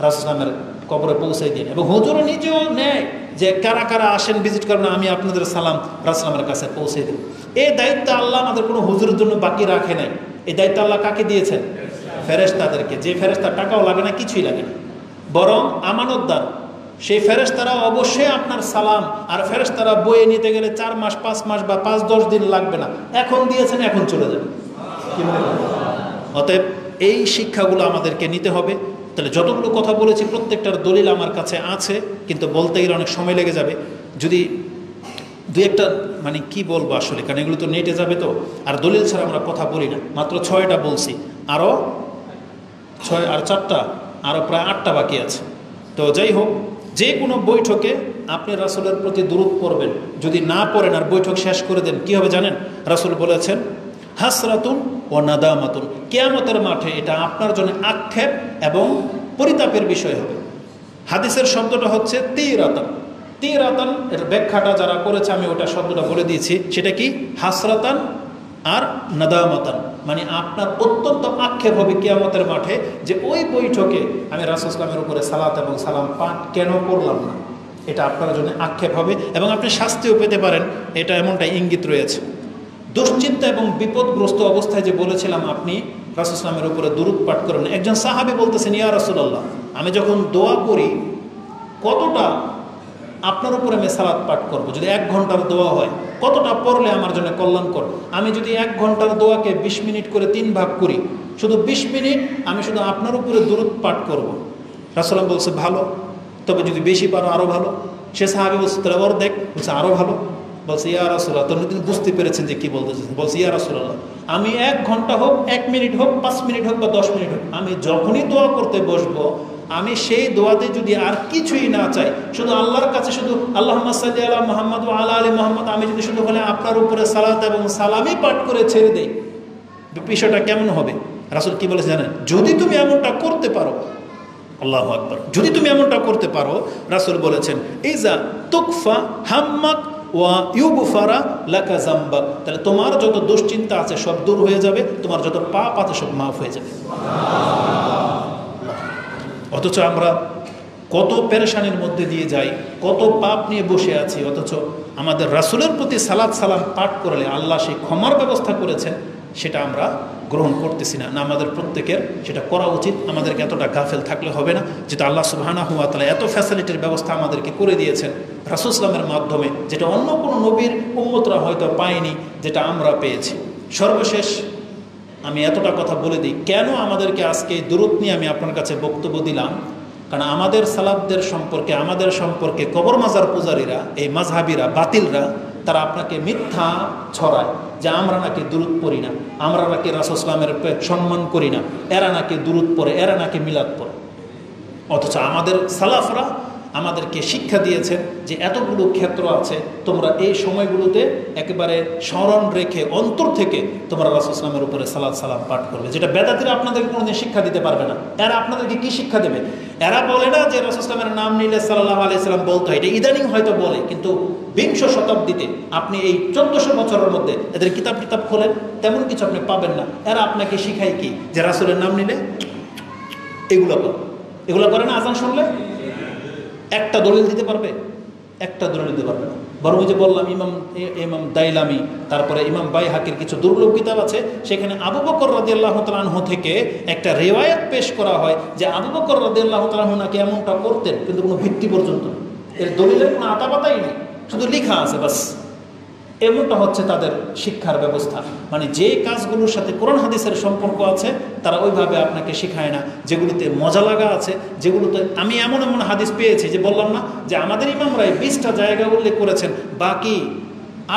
রাসূল সাল্লামের কবরে পৌঁছে দিন। এবং হুজুরও নিজেও নেয় যে কারা কারা আসেন ভিজিট করেন, আমি আপনাদের সালাম রাসূল সাল্লামের কাছে পৌঁছে দিন। এই দায়িত্ব আল্লাহ আমাদের কোনো হুজুরের জন্য বাকি রাখে নাই। এই দায়িত্ব আল্লাহ কাকে দিয়েছেন? ফেরেশতাদেরকে। যে ফেরেশতার টাকাও লাগে না, কিছুই লাগে না, বরং আমানতদার সেই ফেরেশতারা অবশ্যই আপনার সালাম, আর ফেরেশতারা বয়ে নিতে গেলে 4 মাস 5 মাস বা 5-10 দিন লাগবে না। এখন দিয়েছেন, এখন চলে যাবে। অতএব এই শিক্ষাগুলো আমাদেরকে নিতে হবে। তাহলে যতগুলো কথা বলেছি প্রত্যেকটার দলিল আমার কাছে আছে, কিন্তু বলতে গেলে অনেক সময় লেগে যাবে। যদি দুই একটা মানে কি বলবো আসলে, কারণ এগুলো তো নেটে যাবে, তো আর দলিল ছাড়া আমরা কথা বলি না। মাত্র 6টা বলছি, আরও 6 আর 4টা, আরও প্রায় 8টা বাকি আছে। তো যাই হোক, যে কোনো বৈঠকে আপনি রাসূলের প্রতি দুরূদ পড়বেন। যদি না পড়েন আর বৈঠক শেষ করে দেন, কি হবে জানেন? রাসূল বলেছেন হাসরাতুন ও নাদামাতুন, কিয়ামতের মাঠে এটা আপনার জন্য আক্ষেপ এবং পরিতাপের বিষয় হবে। হাদিসের শব্দটা হচ্ছে তিরাতান। তিরাতান এর ব্যাখ্যাটা যারা করেছে আমি ওটা শব্দটা বলে দিয়েছি। সেটা কি? হাসরাতান আর নাদামাতান, মানে আপনার অত্যন্ত আক্ষেপ হবে কিয়ামতের মাঠে যে ওই বৈঠকে আমি রাসূল সাল্লামের উপরে সালাত এবং সালাম পাঠ কেন করলাম না। এটা আপনার জন্য আক্ষেপ হবে এবং আপনি শাস্তিও পেতে পারেন। এটা এমনটা ইঙ্গিত রয়েছে। দুশ্চিন্তা এবং বিপদগ্রস্ত অবস্থায় যে বলেছিলাম আপনি রাসূল সাল্লামের উপরে দুরূদ পাঠ করেন। একজন সাহাবী বলতেছেন, ইয়া রাসূলুল্লাহ, আমি যখন দোয়া করি কতটা আপনার উপরে আমি সালাত পাঠ করব? যদি 1 ঘন্টার দোয়া হয় কতটা পড়লে আমার জন্য কল্যাণকর? আমি যদি 1 ঘন্টার দোয়াকে 20 মিনিট করে 3 ভাগ করি, শুধু 20 মিনিট আমি শুধু আপনার উপরে দুরূদ পাঠ করব। রাসূল বলছে ভালো, তবে যদি বেশি পারো আরও ভালো। সে সাহাবী বলছে তাহলে অর্ধেক, বলছে আরও ভালো। বলছে ইয়া রাসূলুল্লাহ, তখন তিনি বুঝতে পেরেছেন যে কী বলতেছেন। বলছে ইয়া রাসূলুল্লাহ, আমি 1 ঘন্টা হোক, 1 মিনিট হোক, 5 মিনিট হোক বা 10 মিনিট হোক, আমি যখনই দোয়া করতে বসবো আমি সেই দোয়াতে যদি আর কিছুই না চাই, শুধু আল্লাহর কাছে শুধু আল্লাহুম্মা সাল্লি আলা মুহাম্মাদ ওয়া আলা আলি মুহাম্মাদ, আমি যদি শুধু বলে আপনার উপরে সালাত এবং সালামই পাঠ করে ছেড়ে দেই, বিষয়টা কেমন হবে? রাসূল কি বলেছে জানেন? যদি তুমি এমনটা করতে পারো, আল্লাহু আকবার, যদি তুমি এমনটা করতে পারো, রাসূল বলেছেন ইজা তুকফা হাম্মাক ওয়া ইউগফারা লাকা যামবাক, তাহলে তোমার যত দুশ্চিন্তা আছে সব দূর হয়ে যাবে, তোমার যত পাপ আছে সব মাফ হয়ে যাবে। অথচ আমরা কত পেরেশানির মধ্যে দিয়ে যাই, কত পাপ নিয়ে বসে আছি, অথচ আমাদের রাসূলের প্রতি সালাত সালাম পাঠ করলে আল্লাহ সেই ক্ষমার ব্যবস্থা করেছেন, সেটা আমরা গ্রহণ করতেছি না। না, আমাদের প্রত্যেকের সেটা করা উচিত। আমাদেরকে এতটা গাফেল থাকলে হবে না, যেটা আল্লাহ সুবহানাহু ওয়া তাআলা এত ফ্যাসিলিটির ব্যবস্থা আমাদেরকে করে দিয়েছেন রাসূল সাল্লামের মাধ্যমে, যেটা অন্য কোনো নবীর উম্মতরা হয়তো পায়নি, যেটা আমরা পেয়েছি। সর্বশেষ আমি এতটা কথা বলে দিই, কেন আমাদেরকে আজকে দুরূদ নিয়ে আমি আপনার কাছে বক্তব্য দিলাম। কারণ আমাদের সালাফদের সম্পর্কে, আমাদের সম্পর্কে কবর মাজার পূজারীরা, এই মাযহাবিরা, বাতিলরা, তারা আপনাকে মিথ্যা ছড়ায় যে আমরা নাকি দুরূদ পড়ি না, আমরা নাকি রাসূল সাল্লামের সম্মান করি না, এরা নাকি দুরূদ পড়ে, এরা নাকি মিলাদ পড়ে। অথচ আমাদের সালাফরা আমাদেরকে শিক্ষা দিয়েছেন যে এতগুলো ক্ষেত্র আছে, তোমরা এই সময়গুলোতে একেবারে স্মরণ রেখে অন্তর থেকে তোমরা রাসূল সাল্লামের উপরে সালাত সালাম পাঠ করবে, যেটা বেদাতীরা আপনাদেরকে কোনোদিন শিক্ষা দিতে পারবে না। এরা আপনাদেরকে কি শিক্ষা দেবে? এরা বলে না যে রাসূল সাল্লামের নাম নিলে সাল্লাল্লাহু আলাইহি সাল্লাম বলতে হয়, এটা ইদানিং হয়তো বলে, কিন্তু বিংশ শতাব্দীতে আপনি এই 1400 বছরের মধ্যে এদের কিতাব খোলেন, তেমন কিছু আপনি পাবেন না। এরা আপনাকে শিখায় কি? যে রাসূলের নাম নিলে এগুলো করে না। আজান শুনলে একটা দলিল দিতে পারবে? একটা দলিল দিতে পারবে না। বরং যে বললাম ইমাম দাইলামি, তারপরে ইমাম বাইহাকির কিছু দুর্লভ কিতাব আছে, সেখানে আবু বকর রাদিয়াল্লাহু তাআলা আনহু থেকে একটা রিওয়ায়াত পেশ করা হয় যে আবু বকর রাদিয়াল্লাহু তাআলা আনহু নাকি এমনটা করতেন, কিন্তু কোনো ভিত্তি পর্যন্ত, এর দলিলের কোনো আতাপাতাই নেই, শুধু লেখা আছে বাস। এমনটা হচ্ছে তাদের শিক্ষার ব্যবস্থা। মানে যে কাজগুলোর সাথে কোরআন হাদিসের সম্পর্ক আছে তারা ওইভাবে আপনাকে শেখায় না। যেগুলোতে মজা লাগা আছে, যেগুলোতে আমি এমন হাদিস পেয়েছি যে বললাম না যে আমাদের ইমামরাই 20টা জায়গা উল্লেখ করেছেন, বাকি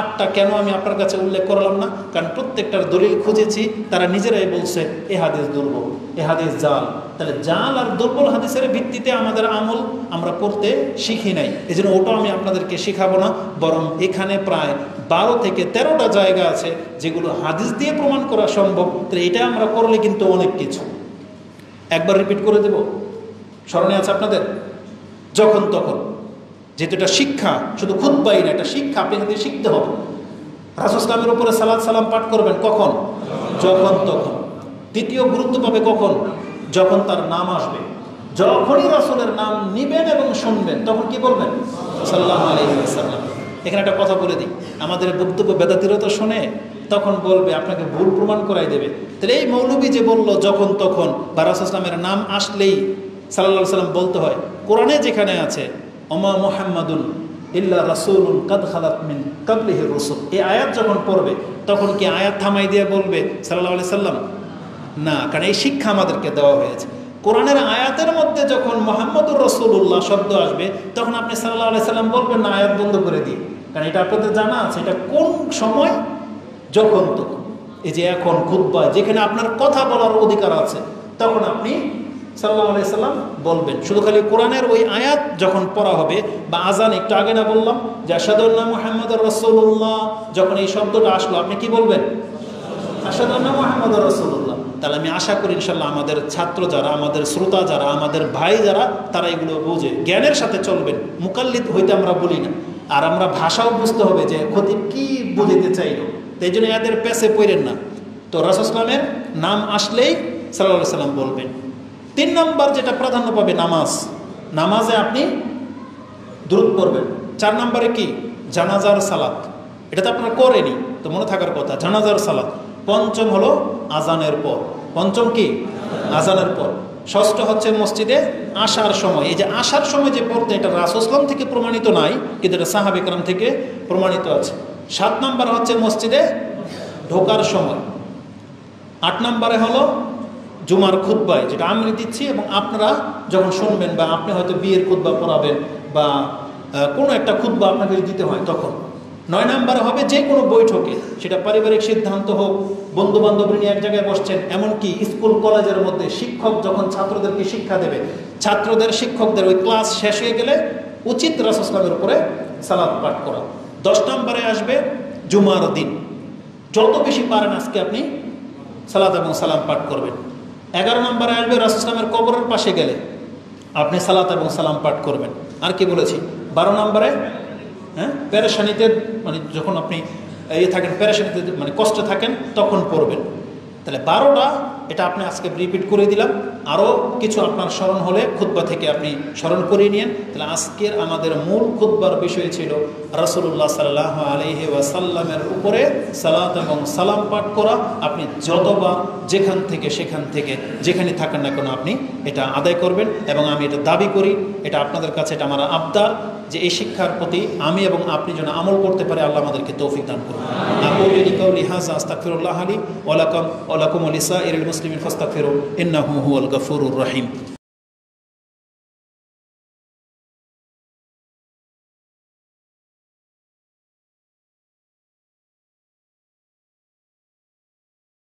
8টা কেন আমি আপনার কাছে উল্লেখ করলাম না? কারণ প্রত্যেকটার দলিল খুঁজেছি, তারা নিজেরাই বলছে এ হাদিস দুর্বল, এ হাদিস জাল। তাহলে জাল আর দুর্বল হাদিসের ভিত্তিতে আমাদের আমল আমরা করতে শিখি নাই, এই জন্য ওটাও আমি আপনাদেরকে শেখাবো না। বরং এখানে প্রায় 12 থেকে 13টা জায়গা আছে যেগুলো হাদিস দিয়ে প্রমাণ করা সম্ভব। তাহলে এটা আমরা করলে কিন্তু অনেক কিছু। একবার রিপিট করে দেব, স্মরণে আছে আপনাদের? যখন তখন, যেহেতু এটা শিক্ষা, শুধু খুতবাই না, এটা শিক্ষা, আপনি কিন্তু শিখতে হবে। রাসূল সাল্লামের উপরে সালাত সালাম পাঠ করবেন কখন? যখন তখন। দ্বিতীয় গুরুত্ব পাবে কখন? যখন তার নাম আসবে। যখনই রাসূলের নাম নিবেন এবং শুনবেন, তখন কি বলবেন? সাল্লাল্লাহু আলাইহি ওয়াসাল্লাম। এখানে একটা কথা বলে দিই, আমাদের বক্তব্য বেদাতীরা তো শোনে, তখন বলবে, আপনাকে ভুল প্রমাণ করাই দেবে। তাহলে এই মৌলবী যে বলল যখন তখন, বা রাসূল সাল্লামের নাম আসলেই সাল্লাল্লাহু আলাইহি ওয়াসাল্লাম বলতে হয়, কোরআনে যেখানে আছে ওমা মুহাম্মাদুন ইল্লা রাসূলুন কাদ খালাত মিন ক্বাবলিহির রাসূল, এই আয়াত যখন পড়বে তখন কি আয়াত থামাই দিয়ে বলবে সাল্লাল্লাহু আলাইহি সাল্লাম? না, কারণ এই শিক্ষা আমাদেরকে দেওয়া হয়েছে। কোরআনের আয়াতের মধ্যে যখন মুহাম্মাদুর রাসূলুল্লাহ শব্দ আসবে তখন আপনি সাল্লাল্লাহু আলাইহি সাল্লাম বলবেন না, আয়াত বন্ধ করে দিয়ে, কারণ এটা আপনাদের জানা আছে এটা কোন সময়, যখন তখন। এই যে এখন খুতবা যেখানে আপনার কথা বলার অধিকার আছে, তখন আপনি সাল্লাল্লাহু আলাইহি সাল্লাম বলবেন। শুধু খালি কোরআনের ওই আয়াত যখন পড়া হবে, বা আজান, একটু আগে না বললাম যে আশহাদু আন্না মুহাম্মাদুর রাসূলুল্লাহ, যখন এই শব্দটা আসলো আপনি কি বলবেন? আশহাদু আন্না মুহাম্মাদুর রাসূলুল্লাহ। তাহলে আমি আশা করি ইনশাআল্লাহ আমাদের ছাত্র যারা, আমাদের শ্রোতা যারা, আমাদের ভাই যারা, তারা এগুলো বুঝে জ্ঞানের সাথে চলবেন। মুকাল্লিদ হইতে আমরা বলি না, আর আমরা ভাষাও বুঝতে হবে যে খতিব কি বুঝাইতে চাইলো, তাই জন্য এদের পেছে পড়েন না। তো রাসূল সাল্লামের নাম আসলেই সাল্লাল্লাহু আলাইহি সাল্লাম বলবেন। 3 নম্বর যেটা প্রাধান্য পাবে, নামাজ। নামাজে আপনি দুরূদ পড়বেন। 4 নম্বরে কি? জানাজার সালাত। এটা তো আপনারা করেনি, তো মনে থাকার কথা, জানাজার সালাত। 5ম হলো আজানের পর। 5ম কি? আজানের পর। 6ষ্ঠ হচ্ছে মসজিদে আসার সময়। এই যে আসার সময় যে পড়তে, এটা রাসূল সাল্লাল্লাহু থেকে প্রমাণিত নাই, কিন্তু এটা সাহাবে কেরাম থেকে প্রমাণিত আছে। 7 নম্বর হচ্ছে মসজিদে ঢোকার সময়। 8 নম্বরে হলো জুমার খুতবায়, যেটা আমি দিচ্ছি এবং আপনারা যখন শুনবেন, বা আপনি হয়তো বিয়ের খুতবা পড়াবেন, বা কোনো একটা খুতবা আপনাকে দিতে হয় তখন। 9 নম্বরে হবে যে কোনো বৈঠকে, সেটা পারিবারিক সিদ্ধান্ত হোক, বন্ধু বান্ধব নিয়ে এক জায়গায় বসছেন, এমনকি স্কুল কলেজের মধ্যে শিক্ষক যখন ছাত্রদেরকে শিক্ষা দেবে, ছাত্রদের শিক্ষকদের ওই ক্লাস শেষ হয়ে গেলে উচিত রাসূল সাল্লাল্লাহু আলাইহি ওয়াসাল্লামের উপরে সালাত পাঠ করা। 10 নম্বরে আসবে জুমার দিন, যত বেশি পারেন আজকে আপনি সালাত এবং সালাম পাঠ করবেন। 11 নম্বরে আসবে রাসূল সাল্লাল্লাহু আলাইহি ওয়াসাল্লামের কবরের পাশে গেলে আপনি সালাত এবং সালাম পাঠ করবেন। আর কি বলেছি? 12 নম্বরে পেরেশানিতে, মানে যখন আপনি থাকেন পেরেশানিতে, মানে কষ্টে থাকেন, তখন পড়বেন। তাহলে 12টা, এটা আপনি আজকে রিপিট করে দিলাম। আরও কিছু আপনার স্মরণ হলে খুতবা থেকে আপনি স্মরণ করিয়ে নিন। তাহলে আজকের আমাদের মূল খুতবার বিষয় ছিল রাসূলুল্লাহ সাল্লাল্লাহু আলাইহি ওয়াসাল্লামের উপরে সালাত এবং সালাম পাঠ করা। আপনি যতবার যেখান থেকে সেখান থেকে যেখানে থাকেন না কেন আপনি এটা আদায় করবেন। এবং আমি এটা দাবি করি, এটা আপনাদের কাছে এটা আমার আবদার, যে এই শিক্ষার প্রতি আমি এবং আপনি যেন আমল করতে পারে। আল্লাহ আমাদেরকে তৌফিক দান করুন। আকুলু লিকাউলি হাযা আস্তাগফিরুল্লাহ লি ওয়া লাকুম ওয়া লিসাইরিল মুসলিমিন ফাস্তাগফিরু ইন্নাহু হুয়াল গফুরুর রহিম।